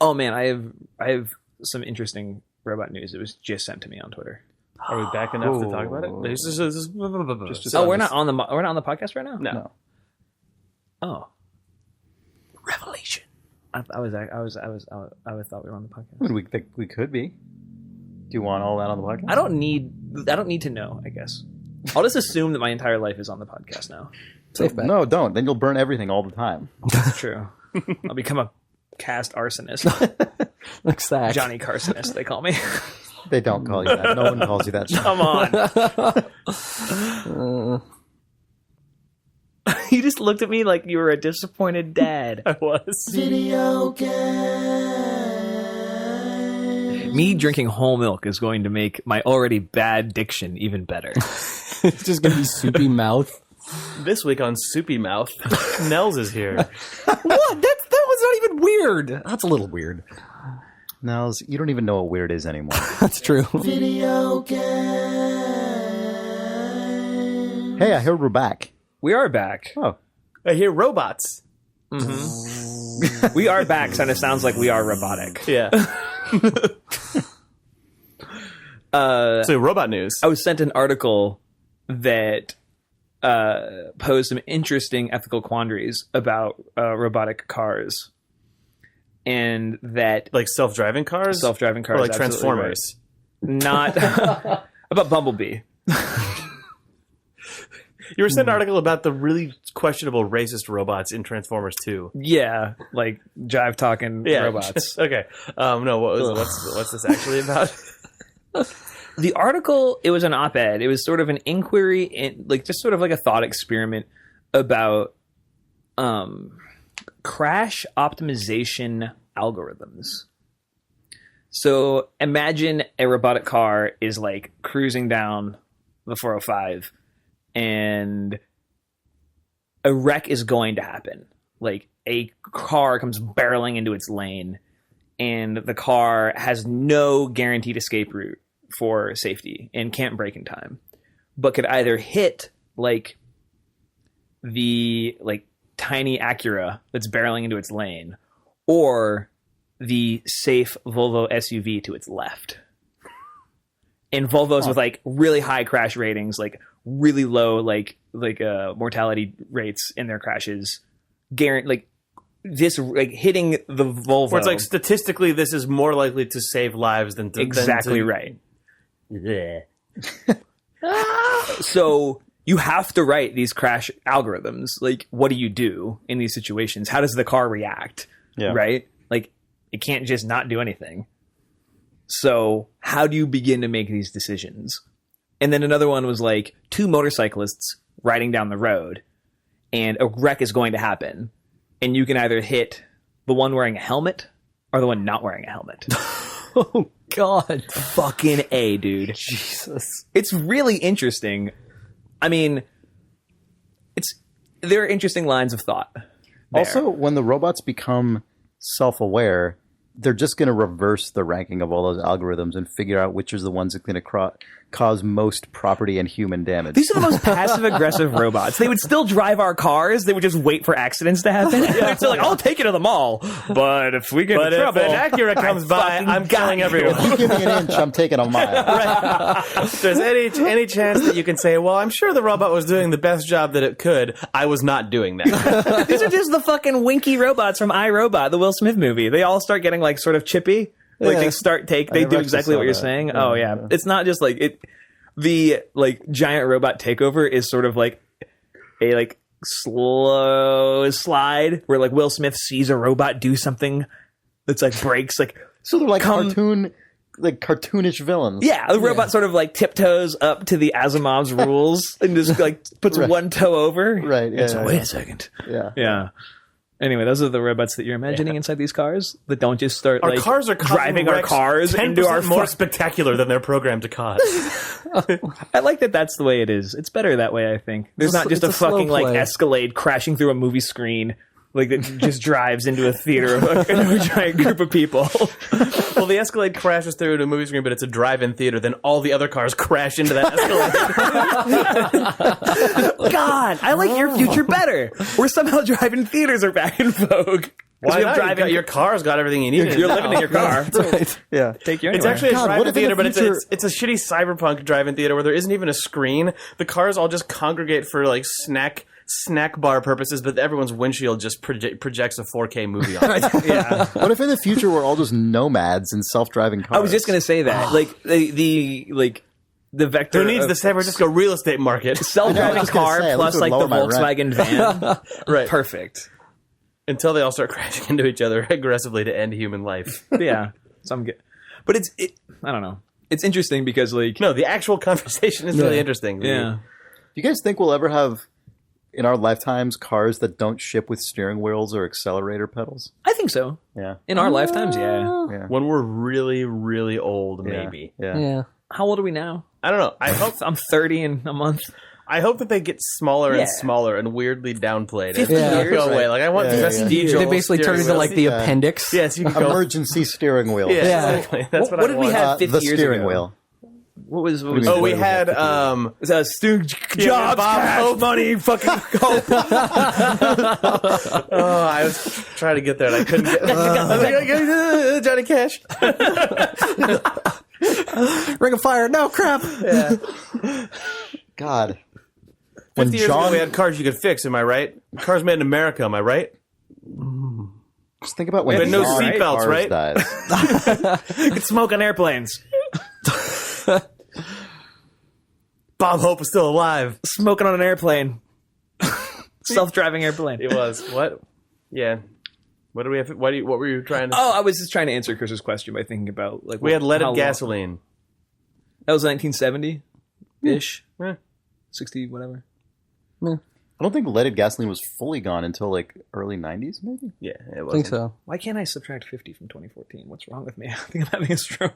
Oh man, I have some interesting robot news. It was just sent to me on Twitter. Are we back enough to talk about it? We're not on the podcast right now. No. Oh, revelation! I thought we were on the podcast. I mean, we could be. Do you want all that on the podcast? I don't need to know. I guess I'll just assume that my entire life is on the podcast now. Safe bet. No, don't. Then you'll burn everything all the time. That's true. I'll become a cast arsonist. Looks that. Johnny Carsonist, they call me. They don't call you that. No one calls you that. Come on. You just looked at me like you were a disappointed dad. I was. Video game. Me drinking whole milk is going to make my already bad diction even better. It's just going to be soupy mouth. This week on Soupy Mouth, Nels is here. What? That was not even weird. That's a little weird. Nels, you don't even know what weird is anymore. That's true. Video game. Hey, I heard we're back. We are back. Oh. I hear robots. Mm-hmm. We are back, so it sounds like we are robotic. Yeah. So robot news. I was sent an article that posed some interesting ethical quandaries about robotic cars. And that... Like self-driving cars? Self-driving cars, or like Transformers? Right. Not... about Bumblebee. You were sent an article about the really questionable racist robots in Transformers 2. Yeah, like jive-talking robots. Okay. No, what's this actually about? The article, it was an op-ed. It was sort of an inquiry, just sort of like a thought experiment about crash optimization algorithms. So imagine a robotic car is like cruising down the 405 and a wreck is going to happen. Like a car comes barreling into its lane and the car has no guaranteed escape route for safety and can't brake in time, but could either hit like the tiny Acura that's barreling into its lane or the safe Volvo SUV to its left. And Volvos with like really high crash ratings, like really low mortality rates in their crashes, hitting the Volvo. Where it's like statistically this is more likely to save lives than to... Exactly right. So you have to write these crash algorithms. Like, what do you do in these situations? How does the car react? Yeah. Right? Like, it can't just not do anything. So how do you begin to make these decisions? And then another one was like two motorcyclists riding down the road and a wreck is going to happen. And you can either hit the one wearing a helmet or the one not wearing a helmet. Oh, God. Fucking A, dude. Jesus. It's really interesting. I mean, there are interesting lines of thought there. Also, when the robots become self-aware, they're just going to reverse the ranking of all those algorithms and figure out which is the ones that's going to cause most property and human damage. These are the most passive-aggressive robots. They would still drive our cars. They would just wait for accidents to happen. They're still like, I'll take you to the mall. But if we get in trouble... if an Acura comes by, I'm killing everyone. If you give me an inch, I'm taking a mile. Right. If there's any chance that you can say, well, I'm sure the robot was doing the best job that it could. I was not doing that. These are just the fucking winky robots from iRobot, the Will Smith movie. They all start getting like sort of chippy. Like they do exactly what you're saying. Yeah, oh yeah. It's not just like it. The like giant robot takeover is sort of like a like slow slide where like Will Smith sees a robot do something that's like breaks like. So they're like cartoonish villains. Yeah, the robot sort of like tiptoes up to the Asimov's rules and just like puts one toe over. Right. Yeah. So wait a second. Yeah. Yeah. Anyway, those are the robots that you're imagining inside these cars that don't just start Our cars are driving our cars into our more spectacular than they're programmed to cause. I like that that's the way it is. It's better that way, I think. There's not just a fucking like Escalade crashing through a movie screen Like that just drives into a theater of a giant group of people. Well, the Escalade crashes through to a movie screen, but it's a drive-in theater. Then all the other cars crash into that Escalade. God, I like your future better. Where somehow drive-in theaters are back in vogue. Why not? Your car's got everything you need. You're living in your car. Right. Yeah. Take you anywhere. It's actually a God, what drive-in if in theater, the but future- it's a shitty cyberpunk drive-in theater where there isn't even a screen. The cars all just congregate for like snack bar purposes, but everyone's windshield just projects a 4K movie on it. yeah. What if in the future we're all just nomads in self-driving cars? I was just gonna say that. Like the vector. Who needs the San Francisco real estate market? Self-driving I was gonna car say, at plus least it like would the lower my rent. Volkswagen van. Right. Perfect. Until they all start crashing into each other aggressively to end human life. Yeah. Some get. But I don't know. It's interesting because like No, the actual conversation is really interesting. yeah. Do you guys think we'll ever have, in our lifetimes, cars that don't ship with steering wheels or accelerator pedals? I think so. Yeah. In our lifetimes, yeah. Yeah. When we're really, really old, maybe. Yeah. Yeah. How old are we now? I don't know. I'm 30 in a month. I hope that they get smaller Yeah. and smaller and weirdly downplayed. 50 They years, go away. right? Like I want Yeah, yeah, yeah. vestigial. They basically turn steering into like the wheels. Yeah. appendix. Yes, you can go. Emergency steering wheel. Yeah, Yeah. exactly. That's What I did we want. have 50 the years steering ago? wheel. What was do you mean? Oh, we What do we have had 50 jobs, Bob cash, Hope. money, fucking hope. Oh, I was trying to get there and I couldn't get. Johnny Cash. Ring of Fire. No crap. God. 50 years ago, we had cars you could fix. Am I right? Cars made in America. Am I right? Just think about when But no Tsar seatbelts, cars right? died. You could smoke on airplanes. Bob Hope is still alive. Smoking on an airplane. Self-driving airplane. It was what? Yeah. What do we have? What were you trying to? Oh, I was just trying to answer Chris's question by thinking about like We had how leaded long- gasoline. That was 1970 ish, Eh. 60 whatever. I don't think leaded gasoline was fully gone until like early 90s, maybe? Yeah, it I was. think so. Why can't I subtract 50 from 2014? What's wrong with me? I think I'm having a stroke.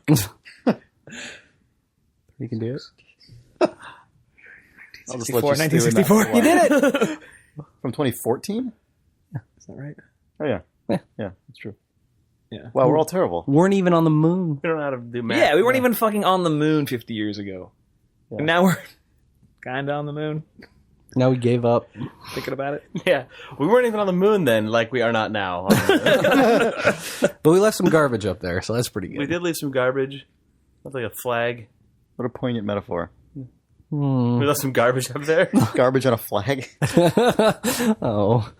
You can do it. I'll just let you 1964. You did it. From 2014? Is that right? Oh, yeah. Yeah. Yeah, that's true. Yeah. Wow, we're all terrible. Weren't even on the moon. We don't know how to do math. Yeah, we weren't even fucking on the moon 50 years ago. Yeah. And now we're kind of on the moon. Now we gave up. Thinking about it. Yeah, we weren't even on the moon then, like we are not now. But we left some garbage up there, so that's pretty good. We did leave some garbage. That's like a flag. What a poignant metaphor. We left some garbage up there. Garbage on a flag. Oh.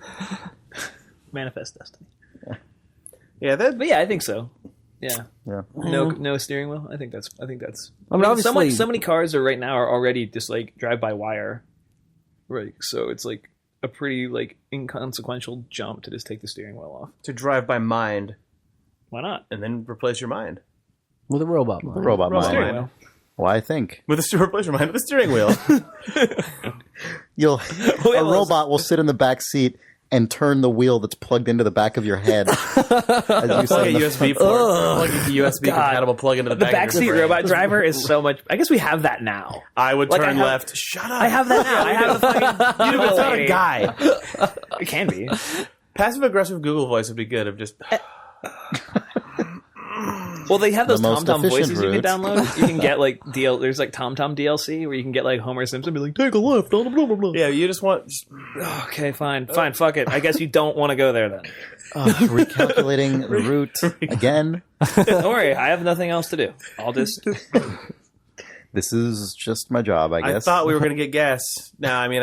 Manifest destiny. Yeah, that. But yeah, I think so. Yeah. Yeah. No steering wheel. I think that's. I mean, so obviously, many cars are right now are already just like drive by wire, right? So it's like a pretty like inconsequential jump to just take the steering wheel off. To drive by mind Why not? and then replace your mind with a robot. The robot Robot mind. mind. Wheel. Well, I think replace your mind with a steering wheel. a robot will sit in the back seat and turn the wheel that's plugged into the back of your head. As you Plug a said in the- USB plug a USB compatible plug into the The back of backseat your brain. robot driver is so much. I guess we have that now. I would Like, turn I have- left. Shut up. I have that now. I have the fucking. You it's not a guy. It can be. Passive aggressive Google voice would be good. Of just Well, they have those The most TomTom efficient voices you can route. download. You can get like There's like TomTom DLC where you can get like Homer Simpson be like, take a left, blah blah blah blah. yeah. You just want. Okay, fine, fuck it. I guess you don't want to go there then. recalculating the route again. Don't worry, I have nothing else to do. I'll just. This is just my job, I I guess. thought we were going to get gas. No, I mean,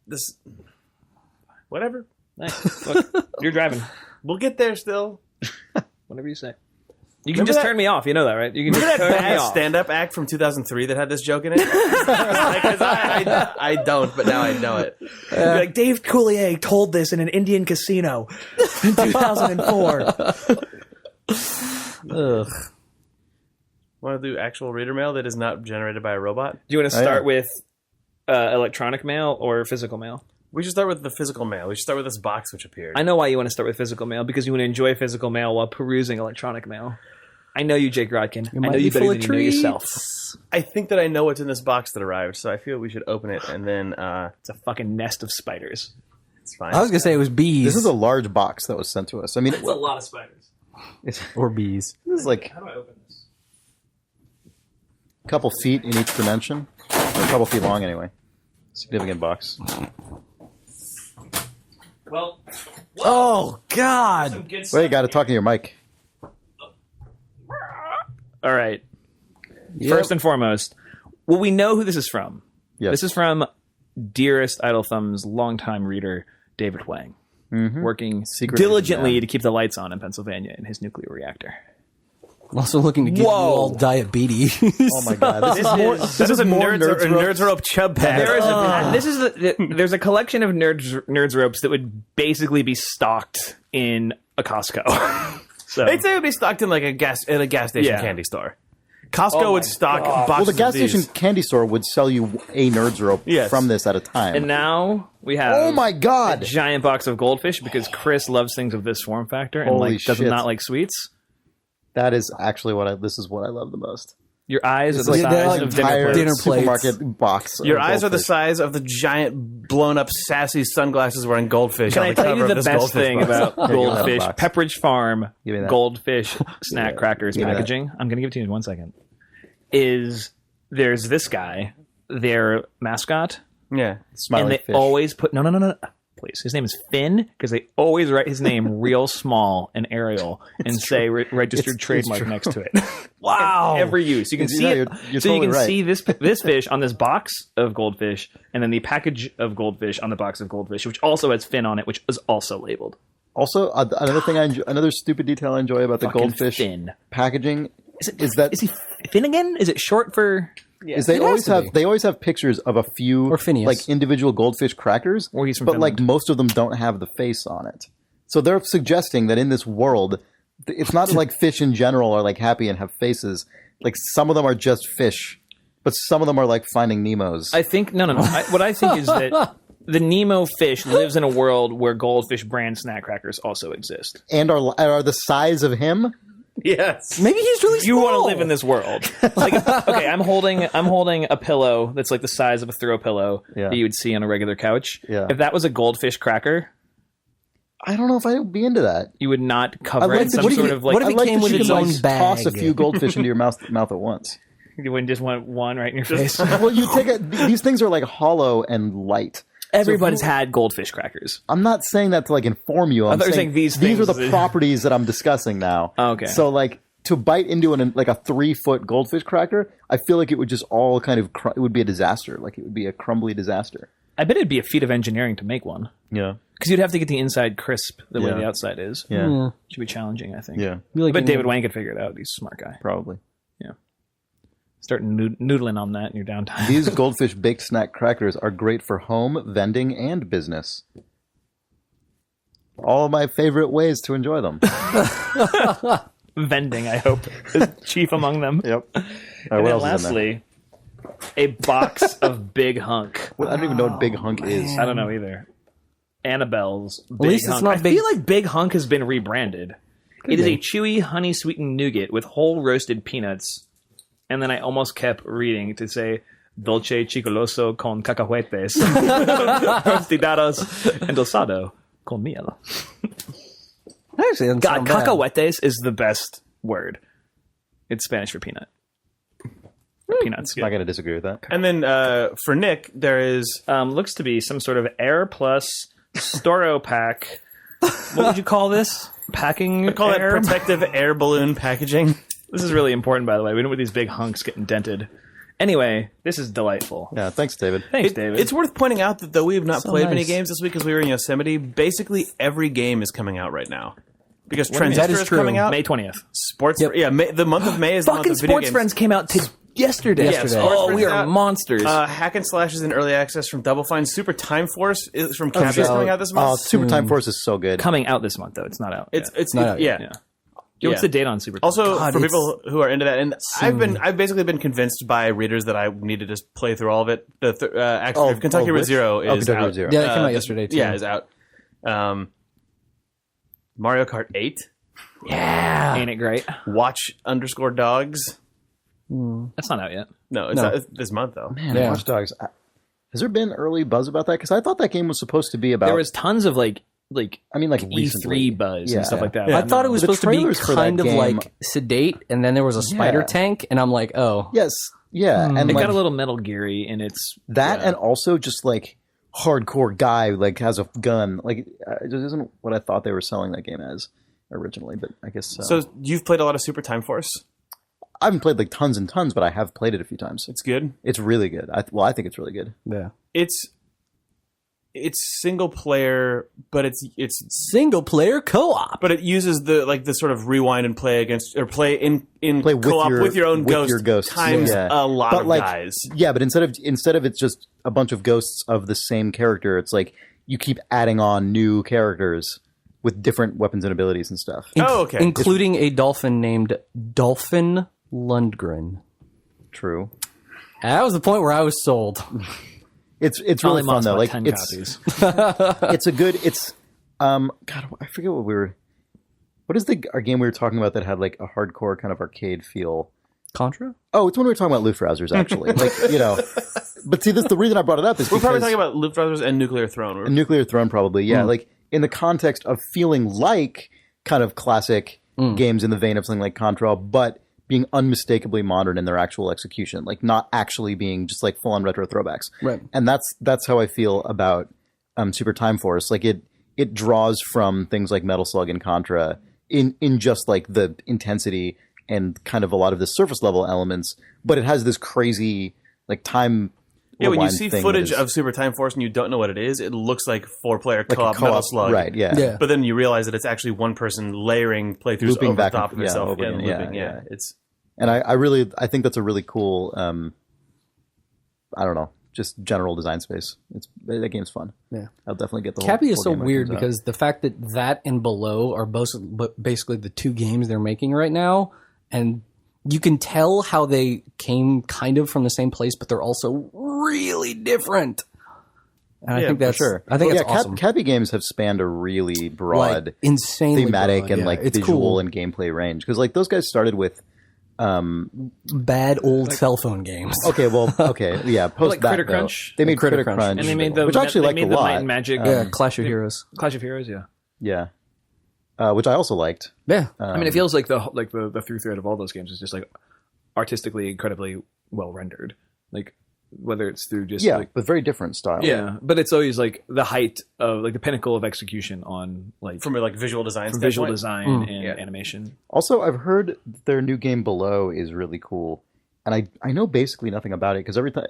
this. Whatever. Nice. Look, you're driving. We'll get there still. Whatever you say. You can Remember just that- turn me off. You know that, right? You can just Remember that turn me bad off. stand-up act from 2003 that had this joke in it? Because I don't, but now I know it. You're like Dave Coulier told this in an Indian casino in 2004. Ugh. Want to do actual reader mail that is not generated by a robot? Do you want to Oh, start yeah. with electronic mail or physical mail? We should start with the physical mail. We should start with this box which appeared. I know why you want to start with physical mail, because you want to enjoy physical mail while perusing electronic mail. I know you, Jake Rodkin. I might know you be better full than of you know yourself. I think that I know what's in this box that arrived, so I feel we should open it and then It's a fucking nest of spiders. it's fine. I was gonna say it was bees. This is a large box that was sent to us. I mean, It's a lot of spiders. or bees. this is like How do I open this? a couple feet in each dimension. Or a couple feet long, anyway. Significant box. Well, Oh God! some good Well, you got to talk to your mic. All right. First and foremost, well, we know who this is from. Yes. This is from dearest Idle Thumb's longtime reader, David Wang, working Secretly, diligently yeah. to keep the lights on in Pennsylvania in his nuclear reactor. I'm also looking to get you all diabetes. Oh my god, this is a more Nerds Rope chub pack. There's a collection of nerds ropes that would basically be stocked in a Costco. So They'd say it would be stocked in like a gas station Yeah. candy store. Costco would stock boxes Well, the gas of these. station candy store would sell you a Nerds rope Yes. from this at a time. and now we have Oh my god! a giant box of goldfish because Chris loves things of this form factor and Holy does shit. not like sweets. That is actually this is what I love the most. Your eyes are the Like size they're like of entire dinner plates. dinner plates. supermarket box. Your of eyes are the goldfish. size of the giant, blown-up, sassy sunglasses wearing goldfish. Can on I the tell cover you of the this best goldfish thing box. about give me that goldfish? box. Pepperidge Farm Give me that. goldfish snack crackers me that. packaging. I'm going to give it to you in 1 second. There's this guy, their mascot, Yeah. Smiling and they fish. always put no. Please, his name is Finn because they always write his name real small and Arial and say registered trademark true. next to it. Wow! Every use you can see it. You're so you totally can right. see this fish on this box of goldfish, and then the package of goldfish on the box of goldfish, which also has Finn on it, which is also labeled. Also, another thing another stupid detail I enjoy about the Fucking goldfish Finn. packaging Is he Finnegan? Is it short for? is they It always has to have be. they always have pictures of a few Or Phineas. like individual goldfish crackers, Or he's from but like Finland. most of them don't have the face on it. So they're suggesting that in this world, it's not like fish in general are like happy and have faces. Like some of them are just fish, but some of them are like Finding Nemos. I think no. What I think is that the Nemo fish lives in a world where goldfish brand snack crackers also exist. and are the size of him. Yes. Maybe he's really You small. want to live in this world? Like, okay, I'm holding a pillow that's like the size of a throw pillow Yeah. that you would see on a regular couch. Yeah. If that was a goldfish cracker, I don't know if I'd be into that. you would not cover I it like in that- some what if sort you- of like. what if I it like came that with you its can own like toss a bag? few goldfish into your mouth at once. You wouldn't just want one right in your face. Well, you take these things are like hollow and light. Everybody's had goldfish crackers. I'm not saying that to like inform you. I'm thought you were saying these are the things. properties that I'm discussing now. Oh, okay. So like to bite into like a 3-foot goldfish cracker, I feel like it would just all kind of it would be a disaster. Like it would be a crumbly disaster. I bet it'd be a feat of engineering to make one Yeah. because you'd have to get the inside crisp the way Yeah. the outside is. Yeah. Should be challenging, I think. Yeah. But David Wayne could figure it out. He's a smart guy. Probably. Start noodling on that in your downtime. These goldfish baked snack crackers are great for home, vending, and business. All of my favorite ways to enjoy them. Vending, I hope, is chief among them. Yep. All right, And what then else is in there? lastly, a box of Big Hunk. I don't even know what Big Hunk is. I don't know either. Annabelle's Big least it's Hunk. not I Big- feel like Big Hunk has been rebranded. It is a chewy, honey-sweetened nougat with whole roasted peanuts. And then I almost kept reading to say dolce chicoloso con cacahuetes, rostidados, endulzado con miel. Actually, doesn't God, sound bad. cacahuetes is the best word. It's Spanish for peanut. Peanuts. I'm not going to disagree with that. And then for Nick, there is Looks to be some sort of Air Plus Storo pack. What would you call this? Packing call air? it protective air balloon packaging. This is really important, by the way. We don't want these big hunks getting dented. Anyway, this is delightful. Yeah, thanks, David. Thanks, David. It's worth pointing out that though we have not played many nice. games this week because we were in Yosemite, basically every game is coming out right now. Because do you mean? Transistor That is is true. coming out. May 20th. Sports, the month of May is the month Fucking of video Sports games. Friends came out yesterday. Yes, Oh, Sports we Friends are out. monsters. Hack and Slash is in early access from Double Fine. Super Time Force is from Capcom is coming out this Oh, month. Super Time Force is so good. Coming out this month, though. It's not out. It's not out yeah. yeah. What's the date on Super? Also, God, for it's people who are into that, and I've basically been convinced by readers that I need to just play through all of it. Actually, Kentucky Route which? Zero Oh, is Kentucky out. Route Zero. Yeah, that came out yesterday, too. Yeah, is out. Mario Kart 8 Yeah. Ain't it great? Watch_dogs. That's not out yet. No, it's not this month though. Man, Yeah. Watch Dogs. Has there been early buzz about that? Because I thought that game was supposed to be about. There was tons of like I mean, like recently. E3 buzz Yeah. and stuff like that. Yeah. I thought it was The supposed to be trailers for that kind of game- like sedate, and then there was a spider Yeah. tank, and I'm like, oh. Yes, yeah, and It like got a little Metal Geary in its that, yeah. and also just like hardcore guy like has a gun. Like it just isn't what I thought they were selling that game as originally. But I guess So you've played a lot of Super Time Force. I haven't played like tons and tons, but I have played it a few times. It's good. It's really good. I think it's really good. Yeah. It's single player, but it's Single player co-op. but it uses the sort of rewind and play against or play in Play with co-op your- with your own with ghost your ghosts. times Yeah. a lot But of like, guys. yeah, but instead of it's just a bunch of ghosts of the same character, it's like you keep adding on new characters with different weapons and abilities and stuff. Oh, okay. Including a dolphin named Dolphin Lundgren. True. And that was the point where I was sold. It's really fun though. Like 10 it's copies. it's a good. It's God, I forget what we were. What is our game we were talking about that had like a hardcore kind of arcade feel? Contra? Oh, it's when we were talking about Luftrausers actually. Like but see, this the reason I brought it up is We're probably because talking about Lufthansa and Nuclear Throne. Nuclear Throne probably. Yeah, like in the context of feeling like kind of classic games in the vein of something like Contra, but being unmistakably modern in their actual execution, like not actually being just like full on retro throwbacks. Right. And that's how I feel about Super Time Force. Like it draws from things like Metal Slug and Contra in just like the intensity and kind of a lot of the surface level elements, but it has this crazy like time. Yeah, when you rewind see thing footage that is of Super Time Force and you don't know what it is, it looks like 4-player like a co-op Metal Slug. right? Yeah, Yeah. But then you realize that it's actually one person layering playthroughs Looping over back the top and- of itself. over and again. looping. Yeah, Yeah, yeah. it's And I think that's a really cool. I don't know, just general design space. That game's fun. Yeah. I'll definitely get the whole. Cappy is whole so game when it weird comes out. because the fact that and Below are both basically the two games they're making right now, and you can tell how they came kind of from the same place, but they're also really different. And I Yeah, think for that's sure. I think it's awesome. Cappy games have spanned a really broad, Like, insanely thematic broad, and yeah. like It's visual cool. and gameplay range. Because like those guys started with. Bad old cell phone games. Okay, well, yeah. Post like that Critter though, Crunch? they made Critter Critter Crunch. Crunch, And they made the which I actually they liked made a the lot. Might and Magic Yeah, Clash of Heroes. Clash of Heroes, yeah. Yeah, which I also liked. Yeah. I mean, it feels like the through thread of all those games is just like artistically incredibly well rendered. Like whether it's through just Yeah, like but very different style. yeah, but it's always like the height of like the pinnacle of execution on like from a visual design from standpoint. visual design and Yeah. animation. Also, I've heard their new game Below is really cool, and I know basically nothing about it because every time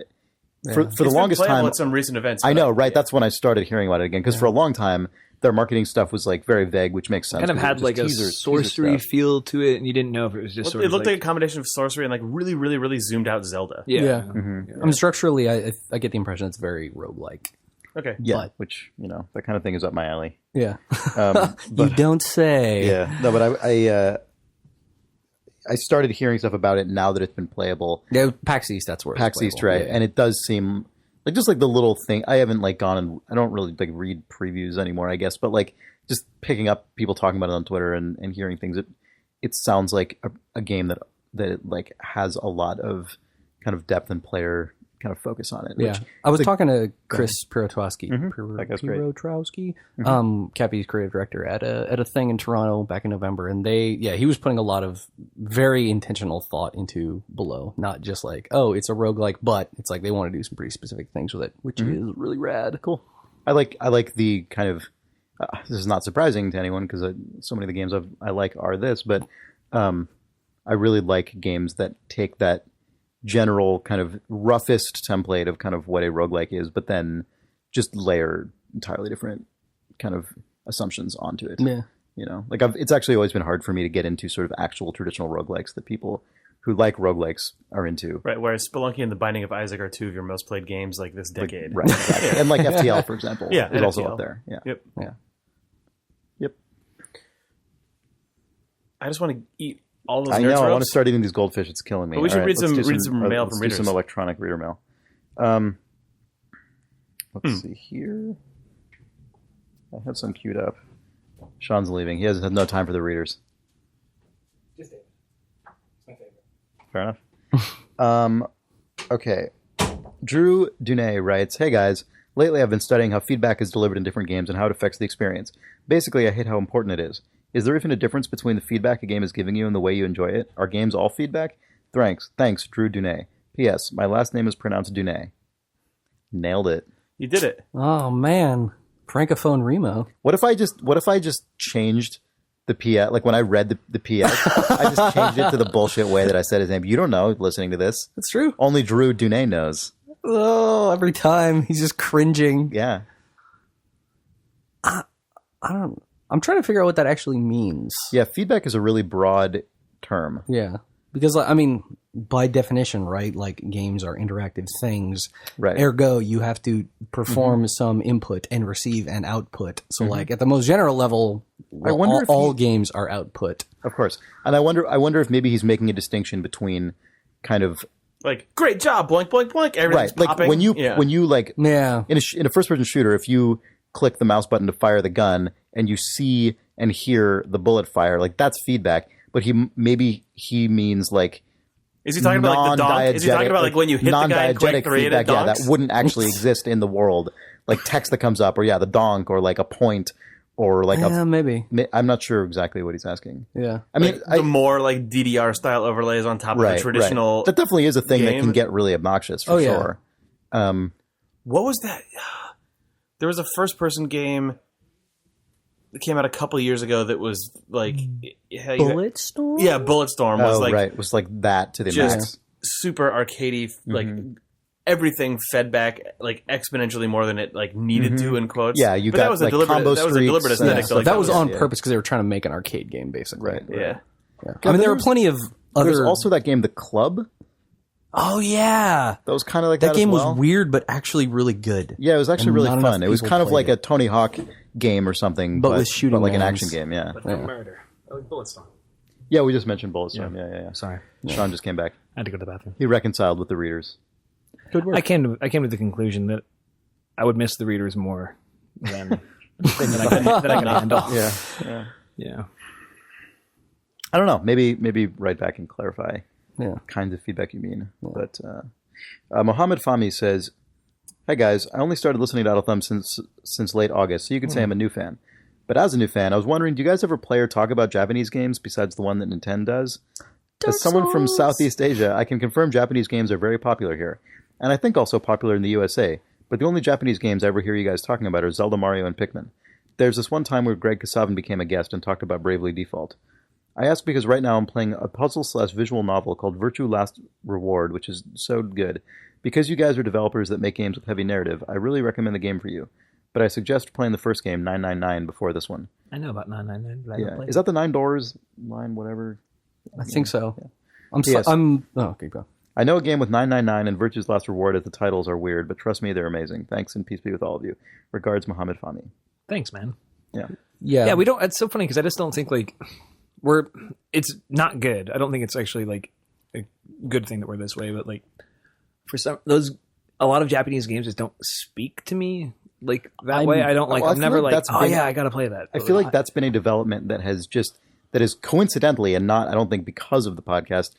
for the It's been longest playable time at some recent events. I but know, right? That's when I started hearing about it again because for a long time their marketing stuff was like very vague, which makes sense. Kind of 'cause it had was like a just teaser sorcery stuff. feel to it, and you didn't know if it was just sort It of looked like like a combination of sorcery and like really, really, really zoomed out Zelda. yeah. I mean, structurally, I get the impression it's very roguelike. Okay. Yeah, but- which that kind of thing is up my alley. Yeah. Um, You don't say. yeah, no, but I started hearing stuff about it now that it's been playable. Yeah, PAX East, that's where PAX it's East, playable. right? Yeah. And it does seem like just like the little thing. I haven't like gone and I don't really like read previews anymore, I guess. But like just picking up people talking about it on Twitter and hearing things, it sounds like a game that it like has a lot of kind of depth and player kind of focus on it. Yeah, Which, I was talking to Chris Pirotowski, That guy's great. Pirotowski, Cappy's creative director at a thing in Toronto back in November, and he was putting a lot of very intentional thought into Below, not just like, oh, it's a roguelike, but it's like they want to do some pretty specific things with it, which is really rad. cool. I like the kind of this is not surprising to anyone because so many of the games I like are this, but I really like games that take that general kind of roughest template of kind of what a roguelike is, but then just layer entirely different kind of assumptions onto it. Yeah. Like it's actually always been hard for me to get into sort of actual traditional roguelikes that people who like roguelikes are into. Right, whereas Spelunky and The Binding of Isaac are two of your most played games like this decade. Right. Exactly. And like FTL, for example, Yeah, is and also FTL. up there. Yeah. Yep. Yeah. Yep. I just want to eat all those I nerds know. I want ropes. to start eating these goldfish. It's killing me. But we should All read let's some- do read some mail from let's readers. do some electronic reader mail. Let's see here. I have some queued up. Sean's leaving. He has no time for the readers. Fair enough. Okay. Drew Dunay writes, "Hey guys, lately I've been studying how feedback is delivered in different games and how it affects the experience. Basically, I hate how important it is. Is there even a difference between the feedback a game is giving you and the way you enjoy it? Are games all feedback? Thanks, Drew Dunay. P.S. My last name is pronounced Dunay." Nailed it. You did it. Oh man, Francophone Remo. What if I just changed the PS? Like when I read the PS, I just changed it to the bullshit way that I said his name. You don't know listening to this. That's true. Only Drew Dunay knows. Oh, every time he's just cringing. Yeah. I'm trying to figure out what that actually means. Yeah, feedback is a really broad term. Yeah. Because, I mean, by definition, right, like games are interactive things. Right. Ergo, you have to perform some input and receive an output. So, like, at the most general level, I wonder if all games are output. Of course. And I wonder if maybe he's making a distinction between kind of Like, great job, boink, boink, boink. Everything's right, like popping. when you like Yeah. in a first person shooter, if you click the mouse button to fire the gun and you see and hear the bullet fire, like that's feedback. But maybe he means like is he talking about like the donk? Is he talking about like when you hit the guy in Quake 3 and it donks? Yeah, that wouldn't actually exist in the world. Like text that comes up, or the donk, or like a point, or like maybe. I'm not sure exactly what he's asking. Yeah. I mean, Like the more like DDR style overlays on top of the traditional. Right. That definitely is a thing that game. can get really obnoxious for sure. What was that? There was a first person game that came out a couple years ago that was like Bulletstorm? Yeah, Bulletstorm was like right. It was like that to the just max. super arcadey, like everything fed back like exponentially more than it like needed to in quotes. Yeah, you but got that was like a deliberate, combo that was a deliberate streaks, aesthetic. yeah. to, like, That was on yeah. purpose because they were trying to make an arcade game, basically. Right. Yeah. I mean, there were plenty of other. There's also that game, The Club. Oh yeah, That was kind of like that game as well. was weird, but actually really good. Yeah, it was actually And really not enough fun. It was people kind of like played a Tony Hawk game or something, But with shooting like an mans. action game. Yeah, But no murder. Oh, Bulletstorm. yeah. We just mentioned Bulletstorm. Yeah. Sorry. Sean just came back. I had to go to the bathroom. He reconciled with the readers. Good work. I came to the conclusion that I would miss the readers more than that I can handle. Yeah. I don't know. Maybe write back and clarify Yeah. kinds of feedback you mean. But Mohammed Fahmy says, "Hi guys, I only started listening to Idle Thumb since late August, so you could say I'm a new fan. But as a new fan, I was wondering, do you guys ever play or talk about Japanese games besides the one that Nintendo does? As someone from Southeast Asia, I can confirm Japanese games are very popular here, and I think also popular in the USA. But the only Japanese games I ever hear you guys talking about are Zelda, Mario, and Pikmin. There's this one time where Greg Kasavin became a guest and talked about Bravely Default. I ask because right now I'm playing a puzzle/visual novel called Virtue Last Reward, which is so good. Because you guys are developers that make games with heavy narrative, I really recommend the game for you. But I suggest playing the first game, 999, before this one." I know about 999, but I Yeah, haven't played is that the 9 doors line, whatever? I think so. Yes. Okay, go. I know a game with 999 and Virtue's Last Reward as the titles are weird, but trust me, they're amazing. Thanks and peace be with all of you. Regards, Mohammed Fahmy. Thanks, man. Yeah. Yeah, we don't. It's so funny because I just don't think like it's not good. I don't think it's actually like a good thing that we're this way. But like for a lot of Japanese games just don't speak to me like that way. I don't like. well, I I'm feel never like like, that's oh been- yeah, I gotta play that. I feel like that's been a development that is coincidentally and not, I don't think because of the podcast.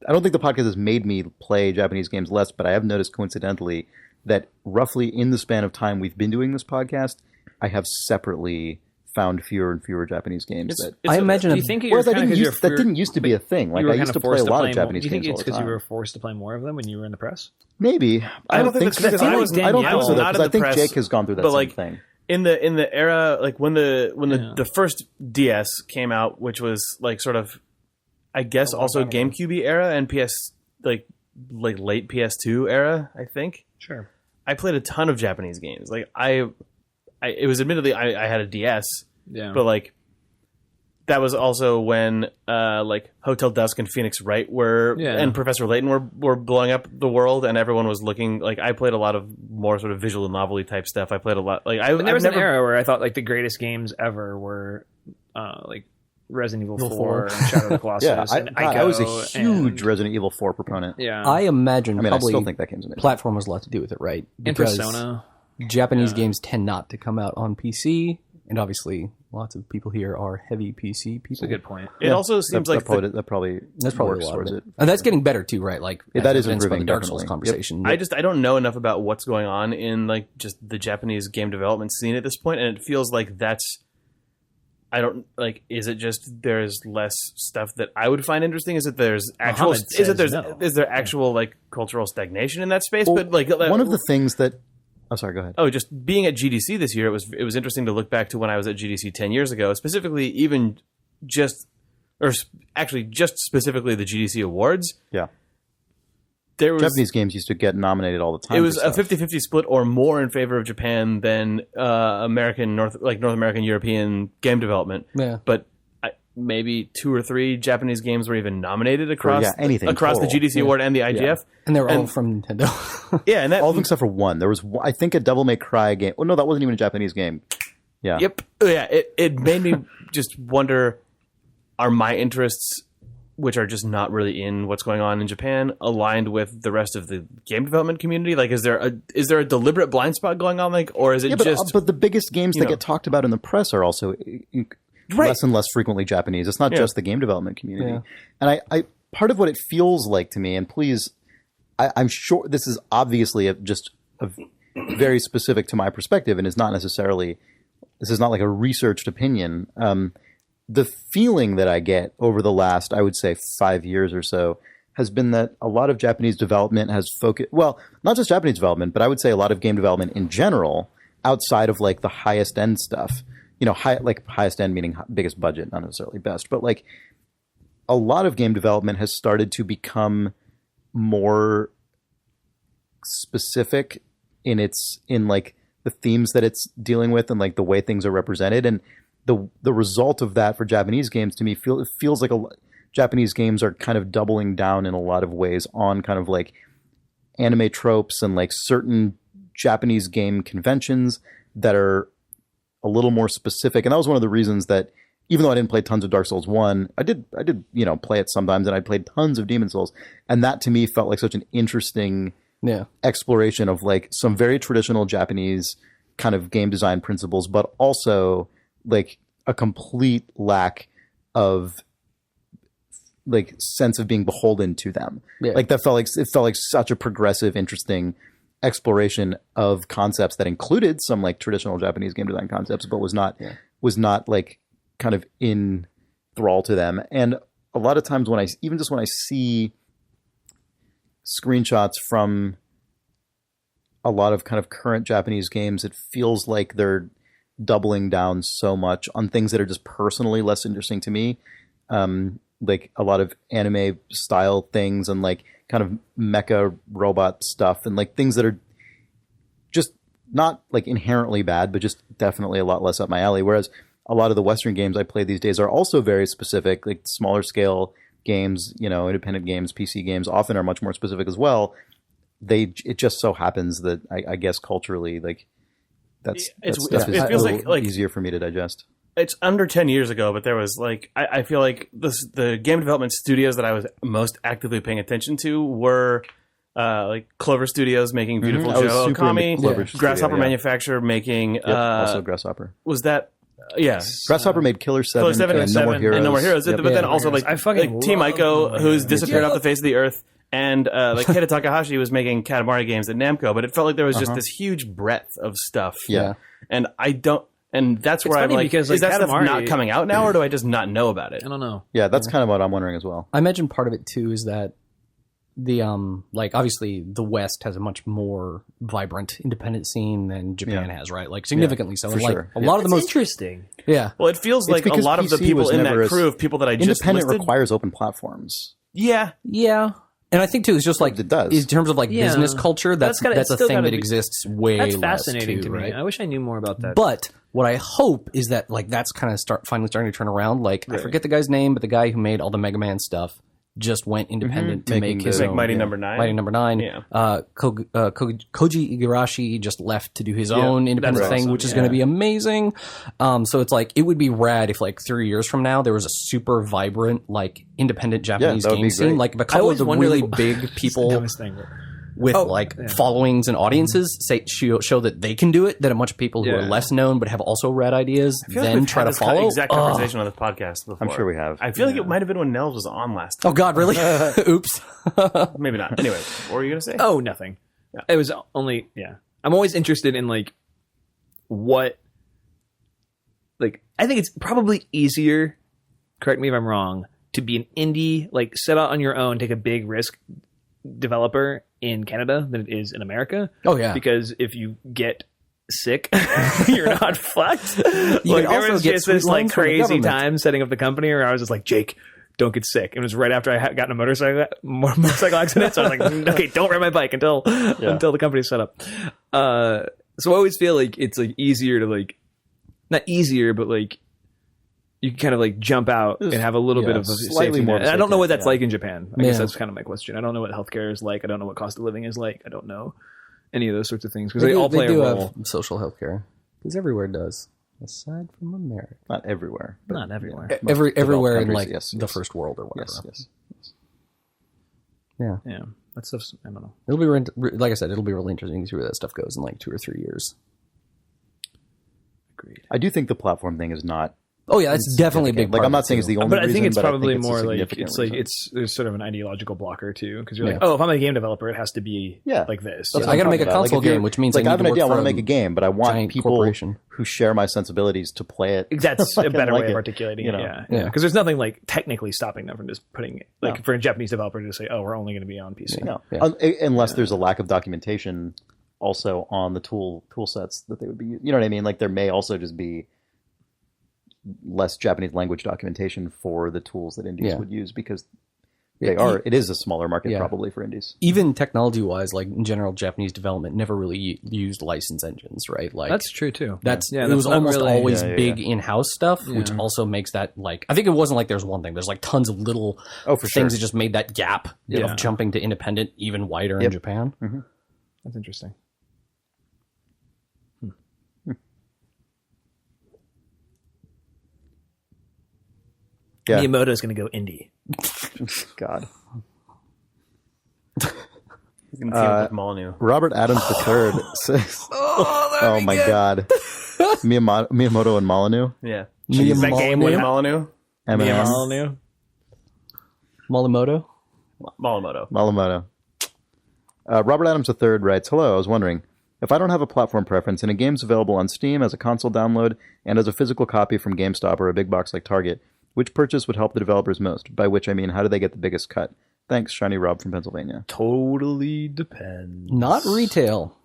I don't think the podcast has made me play Japanese games less, but I have noticed coincidentally that roughly in the span of time we've been doing this podcast, I have separately found fewer and fewer Japanese games. I imagine. Do you think Whereas that didn't used to be a thing. Like I used to play a lot of Japanese Do you think games all it's the because you time. were forced to play more of them when you were in the press? Maybe. I don't think so. that's because I was I don't think so, not because in I the think press, Jake has gone through that but, same like, thing. in the era like when the first DS came out, which was like sort of I guess also GameCube era and PS like late PS2 era, I think. Sure. I played a ton of Japanese games. Like I it was admittedly I had a DS, Yeah. but like that was also when like Hotel Dusk and Phoenix Wright and Professor Layton were blowing up the world, and everyone was looking like I played a lot of more sort of visual novelty type stuff. I played a lot like But there was an era where I thought like the greatest games ever were like Resident Evil 4 and Shadow of the Colossus. Yeah, and I was a Ico huge and, Resident Evil 4 proponent. Yeah. I imagine I mean, probably I still think that game's amazing. platform has a lot to do with it, right? and Because Persona. Japanese games tend not to come out on PC, and obviously lots of people here are heavy PC people. That's a good point. It also seems like that probably That's probably works a lot towards of it. And that's getting better too, right? Like that is evidenced by improving, the Dark Souls definitely. conversation. I don't know enough about what's going on in like just the Japanese game development scene at this point, and it feels like I don't like. Is it just there's less stuff that I would find interesting? Is it there's actual? Muhammad says no. Is there actual like cultural stagnation in that space? Well, but like one of the things that oh, sorry, go ahead. Oh, just being at GDC this year, it was interesting to look back to when I was at GDC 10 years ago, specifically even just specifically the GDC Awards. Yeah. There was Japanese games used to get nominated all the time. it was for a stuff. 50-50 split or more in favor of Japan than North American European game development. Yeah. But maybe 2 or 3 Japanese games were even nominated across anything across total. the GDC Award and the IGF. and they're all from Nintendo. Yeah, and that all of them except for one. There was, I think, a Devil May Cry game. Oh no, that wasn't even a Japanese game. Yeah. Yep. Yeah, it made me just wonder, are my interests, which are just not really in what's going on in Japan, aligned with the rest of the game development community? Like, is there a deliberate blind spot going on, like, or is it but the biggest games that get talked about in the press are also less and less frequently Japanese. It's not just the game development community. Yeah. And I part of what it feels like to me, and please, I'm sure this is obviously just very specific to my perspective and is not necessarily, this is not like a researched opinion. The feeling that I get over the last, I would say 5 years or so, has been that a lot of Japanese development has focused, well, not just Japanese development, but I would say a lot of game development in general, outside of like the highest end stuff, highest end meaning biggest budget, not necessarily best, but like a lot of game development has started to become more specific in like the themes that it's dealing with and like the way things are represented. And the result of that for Japanese games to me feels like Japanese games are kind of doubling down in a lot of ways on kind of like anime tropes and like certain Japanese game conventions that are a little more specific. And that was one of the reasons that even though I didn't play tons of Dark Souls 1, I did play it sometimes, and I played tons of Demon Souls. And that to me felt like such an interesting exploration of like some very traditional Japanese kind of game design principles, but also like a complete lack of like sense of being beholden to them. Yeah. Like it felt like such a progressive, interesting exploration of concepts that included some like traditional Japanese game design concepts, but was not like kind of in thrall to them. And a lot of times when I see screenshots from a lot of kind of current Japanese games, it feels like they're doubling down so much on things that are just personally less interesting to me. Like a lot of anime style things and like kind of mecha robot stuff and like things that are just not like inherently bad, but just definitely a lot less up my alley. Whereas a lot of the Western games I play these days are also very specific, like smaller scale games, independent games, PC games often are much more specific as well. It just so happens that I guess culturally, like it feels like easier for me to digest. It's under 10 years ago, but there was like, I feel like the game development studios that I was most actively paying attention to were like Clover Studios making Beautiful Joe Okami, Grasshopper Manufacturer making... also Grasshopper. Was that... Yeah. Grasshopper made Killer 7 and No More Heroes. And No More Heroes. Yep. But then also like Team Ico, who's disappeared off the face of the earth. And like Hida Takahashi was making Katamari games at Namco, but it felt like there was just this huge breadth of stuff. Yeah. And I don't... And that's where I'm like, because, is that stuff not coming out now, or do I just not know about it? I don't know. Yeah, that's kind of what I'm wondering as well. I imagine part of it too is that the like obviously the West has a much more vibrant independent scene than Japan has, right? Like significantly so. For and, like, sure. a lot of the most interesting. Yeah. Well, it feels like a lot of the people in that crew of people that I just independent listed requires open platforms. Yeah. And I think too, it's just like it does. In terms of like business culture, that's a thing that exists way less. That's fascinating too, to me. right? I wish I knew more about that. But what I hope is that like that's kind of finally starting to turn around. Like I forget the guy's name, but the guy who made all the Mega Man stuff just went independent to make his own. Mighty Number 9. Mighty Number 9. Yeah. Koji Igarashi just left to do his own independent thing, which is going to be amazing. So it's like, it would be rad if like 3 years from now there was a super vibrant like independent Japanese game scene. Like a couple of the really big people with followings and audiences show that they can do it, that a bunch of people who are less known but have also read ideas then try to follow. Exact conversation on this podcast before. I'm sure we have. I feel like it might have been when Nels was on last time. Oh God, really? Oops. Maybe not. Anyway, what were you gonna say? Oh, nothing. Yeah. It was only I'm always interested in what I think it's probably easier, correct me if I'm wrong, to be an indie, set out on your own, take a big risk developer in Canada than it is in America. Oh yeah. Because if you get sick, you're not fucked. You can there also was get just this loans from the crazy government. time setting up the company where I was just like, Jake, don't get sick. It was right after I had gotten a motorcycle accident, so I was like, okay, don't ride my bike until the company's set up. So I always feel like it's easier to not easier, but you can kind of jump out and have a little bit of a slightly safety more net. And I don't know what that's yeah. like in Japan. I guess that's kind of my question. I don't know what healthcare is like. I don't know what cost of living is like. I don't know any of those sorts of things because they all play a role. Have social health care because everywhere does, aside from America. Not everywhere. But Not everywhere. Everywhere in countries, the first world or whatever. Yes. Yeah. Yeah, that stuff's, I don't know. It'll be like I said, it'll be really interesting to see where that stuff goes in 2 or 3 years. Agreed. I do think the platform thing is not. Oh yeah, it's definitely a big part. I'm not saying it's the only But I reason, think it's probably a more significant reason. there's sort of an ideological blocker too because you're Yeah. if I'm a game developer, it has to be like this. That's what I I'm got to make a talking about. console If you're- game, which means I have an idea. I want to to make a game, but I want giant people corporation. who share my sensibilities to play it. That's a better like way of it, articulating you it. know? Yeah, because there's nothing technically stopping them from just putting it for a Japanese developer to say, "Oh, we're only going to be on PC." No, Yeah. Unless there's a lack of documentation also on the tool sets that they would be. You know what I mean? There may also just be less Japanese language documentation for the tools that indies would use because it is a smaller market probably for indies. Even technology-wise, in general, Japanese development never really used license engines, right? That's true too. It was almost always big in-house stuff, which also makes that I think it wasn't there's one thing. There's tons of little things that just made that gap of jumping to independent even wider in Japan. Mm-hmm. That's interesting. Yeah. Miyamoto's going to go indie. God. He's going to team up with Molyneux. Robert Adams III says, "Oh my God, Miyamoto and Molyneux." Yeah. That game with Molyneux? M&M. Molyneux. Molymoto? Molymoto. Robert Adams III writes, "Hello, I was wondering, if I don't have a platform preference and a game's available on Steam as a console download and as a physical copy from GameStop or a big box like Target, which purchase would help the developers most? By which I mean, how do they get the biggest cut? Thanks, Shiny Rob from Pennsylvania." Totally depends. Not retail.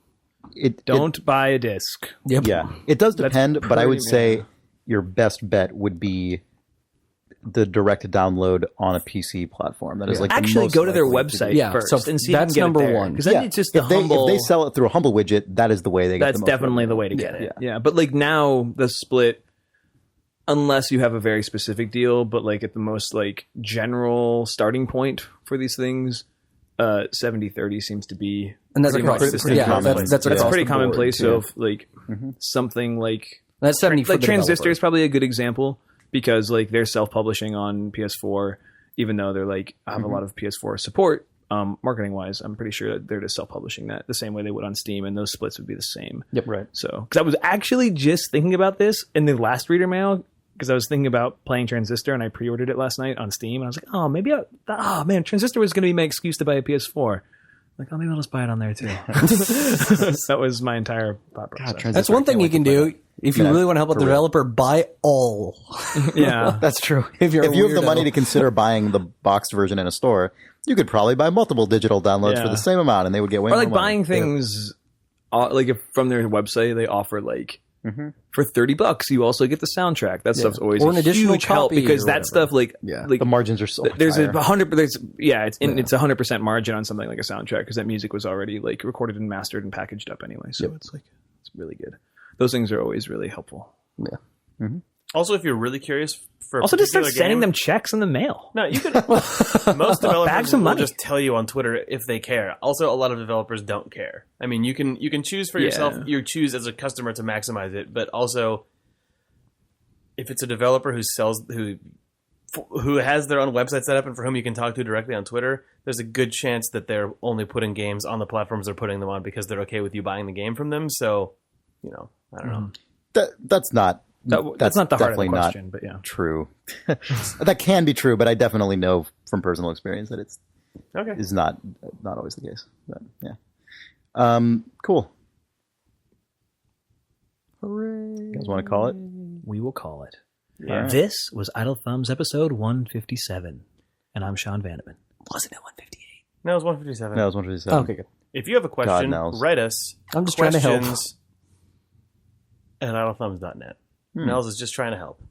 Don't buy a disc. Yep. Yeah, it does depend, but I would pretty- say your best bet would be the direct download on a PC platform. That is the Actually, most go to their likely website Yeah, first so and see that's if you can get number it there. one. Because then it's just the humble. If they sell it through a Humble widget, that is the way they get That's the most definitely revenue. the way to get it. Yeah. Yeah, but now the split, unless you have a very specific deal, but at the most general starting point for these things, 70-30 seems to be And that's pretty across. consistent. Yeah, commonplace. that's That's across pretty the board. commonplace. So if something That's 70 for the Transistor developer. is probably a good example because they're self-publishing on PS4, even though they're have a lot of PS4 support. Marketing wise, I'm pretty sure that they're just self-publishing that the same way they would on Steam, and those splits would be the same. Yep. Right. So, because I was actually just thinking about this in the last reader mail, because I was thinking about playing Transistor, and I pre-ordered it last night on Steam, and I was like, oh, maybe Transistor was going to be my excuse to buy a PS4. Maybe I'll just buy it on there too. That was my entire thought process. That's one thing you can do. If you really want to help out the developer, buy all. Yeah. That's true. If you're a if you have the weirdo. money to consider buying the boxed version in a store, you could probably buy multiple digital downloads for the same amount, and they would get way Or more money. buying things, if from their website, they offer for $30, you also get the soundtrack. That stuff's always Or an a additional huge help copy because or that stuff The margins are so much there's higher. it's 100% margin on something like a soundtrack because that music was already recorded and mastered and packaged up anyway. So it's really good. Those things are always really helpful. Yeah. Also, if you're really curious for a Also, just start particular sending game- them checks in the mail. No, you could. Most developers Bags of will money. just tell you on Twitter if they care. Also, a lot of developers don't care. I mean, you can choose for yourself. You choose as a customer to maximize it, but also, if it's a developer who who has their own website set up and for whom you can talk to directly on Twitter, there's a good chance that they're only putting games on the platforms they're putting them on because they're okay with you buying the game from them. So, I don't know. That's not That's not the heart of the definitely question, not but yeah. true. That can be true, but I definitely know from personal experience that it's is not always the case. But yeah, cool. Hooray! You guys want to call it? We will call it. Yeah. This was Idle Thumbs episode 157, and I'm Sean Vandeman. Wasn't it 158? No, it was 157. No, it was 157. Okay, good. If you have a question, Nels. write us. I'm just trying to help. questions at idlethumbs.net. Nels is just trying to help.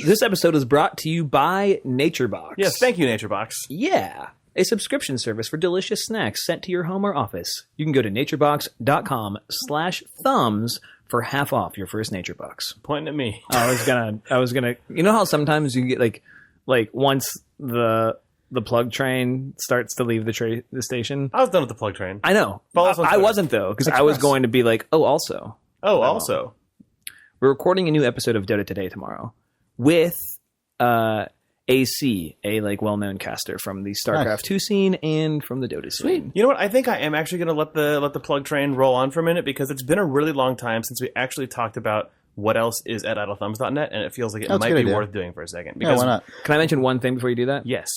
This episode is brought to you by NatureBox. Yes, thank you, NatureBox. Yeah, a subscription service for delicious snacks sent to your home or office. You can go to naturebox.com/thumbs for half off your first NatureBox. Pointing at me. I was gonna. You know how sometimes you get like once the plug train starts to leave the station. I was done with the plug train. I know. Follow us on I Twitter. wasn't though, because I was going to be like, oh, also. Oh, also. We're recording a new episode of Dota Today tomorrow with AC, a well-known caster from the StarCraft 2 scene and from the Dota scene. You know what? I think I am actually going to let the plug train roll on for a minute because it's been a really long time since we actually talked about what else is at idlethumbs.net, and it feels like it That's a might good be idea. worth doing for a second. Yeah, Because why not? Can I mention one thing before you do that? Yes.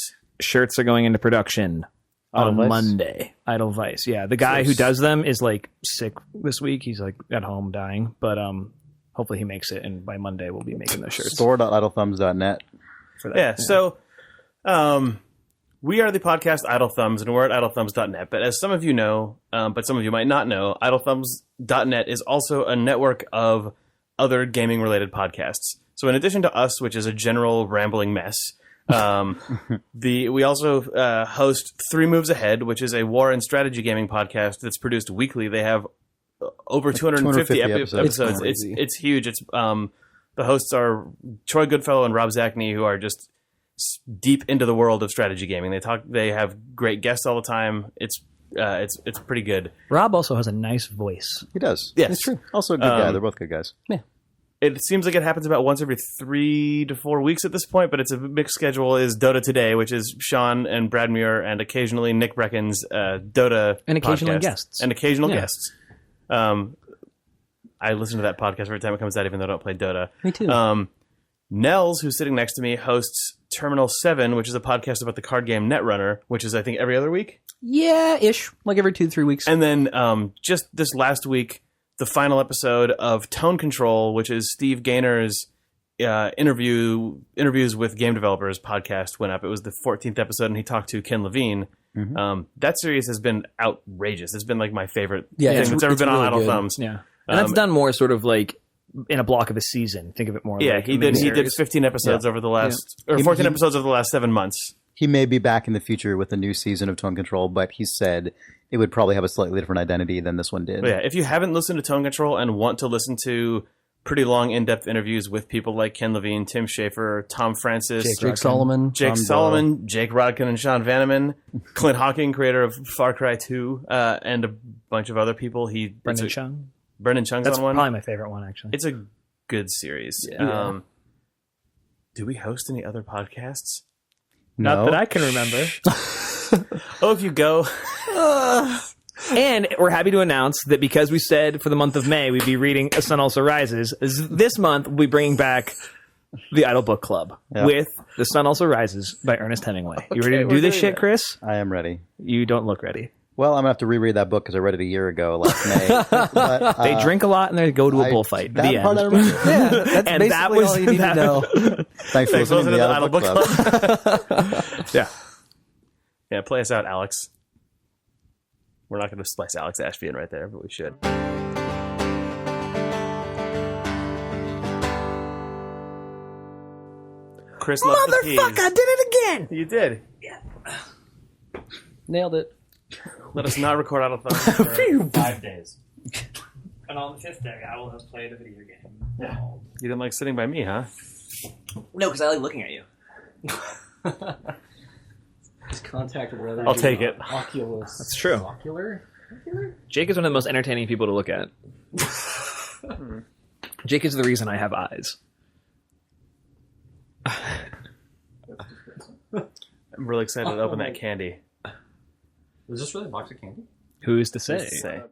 Shirts are going into production on Vice? Monday. Idle Vice. Yeah, the guy who does them is sick this week. He's at home dying, but hopefully he makes it, and by Monday we'll be making those shirts. Store.idlethumbs.net. For that. Yeah, so we are the podcast Idle Thumbs, and we're at idlethumbs.net. But as some of you know, but some of you might not know, idlethumbs.net is also a network of other gaming-related podcasts. So in addition to us, which is a general rambling mess, we also host 3 Moves Ahead, which is a war and strategy gaming podcast that's produced weekly. They have over 250 episodes. It's crazy. It's huge. It's the hosts are Troy Goodfellow and Rob Zachney, who are just deep into the world of strategy gaming. They have great guests all the time. It's pretty good. Rob also has a nice voice. He does. Yes. It's true. Also a good guy. They're both good guys. It seems like it happens about once every 3 to 4 weeks at this point, but it's a mixed schedule. Is Dota Today, which is Sean and Brad Muir and occasionally Nick Brecken's Dota And occasionally podcast. guests. And occasional Yeah. guests. I listen to that podcast every time it comes out, even though I don't play Dota. Me too. Nels, who's sitting next to me, hosts Terminal 7, which is a podcast about the card game Netrunner, which is, I think, every other week. Yeah, ish. Like every 2-3 weeks. And then just this last week, the final episode of Tone Control, which is Steve Gaynor's interviews with game developers podcast, went up. It was the 14th episode, and he talked to Ken Levine. That series has been outrageous. It's been like my favorite thing that's ever been on really Idle good. Thumbs. Yeah. And that's done more sort of in a block of a season. Think of it more Yeah, like he did 15 episodes over the last, or 14 episodes over the last 7 months. He may be back in the future with a new season of Tone Control, but he said it would probably have a slightly different identity than this one did. But yeah, if you haven't listened to Tone Control and want to listen to pretty long, in-depth interviews with people like Ken Levine, Tim Schafer, Tom Francis, Jake Solomon. Jake Rodkin, and Sean Vanneman, Clint Hawking, creator of Far Cry 2, and a bunch of other people. Brendan Chung. Brendan Chung's That's on one. probably my favorite one, actually. It's a good series. Yeah. Do we host any other podcasts? Not that I can remember. Oh, if you go... And we're happy to announce that because we said for the month of May we'd be reading A Sun Also Rises, this month we'll be bringing back the Idle Book Club with The Sun Also Rises by Ernest Hemingway. You ready to do this shit, Chris? I am ready. You don't look ready. Well, I'm going to have to reread that book because I read it a year ago, last May. But, They drink a lot and they go to a bullfight. That The part I end. remember. Yeah, that's And basically that was all you need to know. Thanks for listening to the Idle Book Club. Yeah. Yeah, play us out, Alex. We're not going to splice Alex Ashby in right there, but we should. Chris loves the peas. Motherfucker, I did it again! You did. Nailed it. Let us not record out of thumbs for 5 days. And on the 5th day, I will have played a video game. Yeah. You didn't like sitting by me, huh? No, because I like looking at you. Just contact whether I'll take it. Oculus. That's true. Ocular? Jake is one of the most entertaining people to look at. Jake is the reason I have eyes. I'm really excited to open that candy. Was this really a box of candy? Who is to say? Say.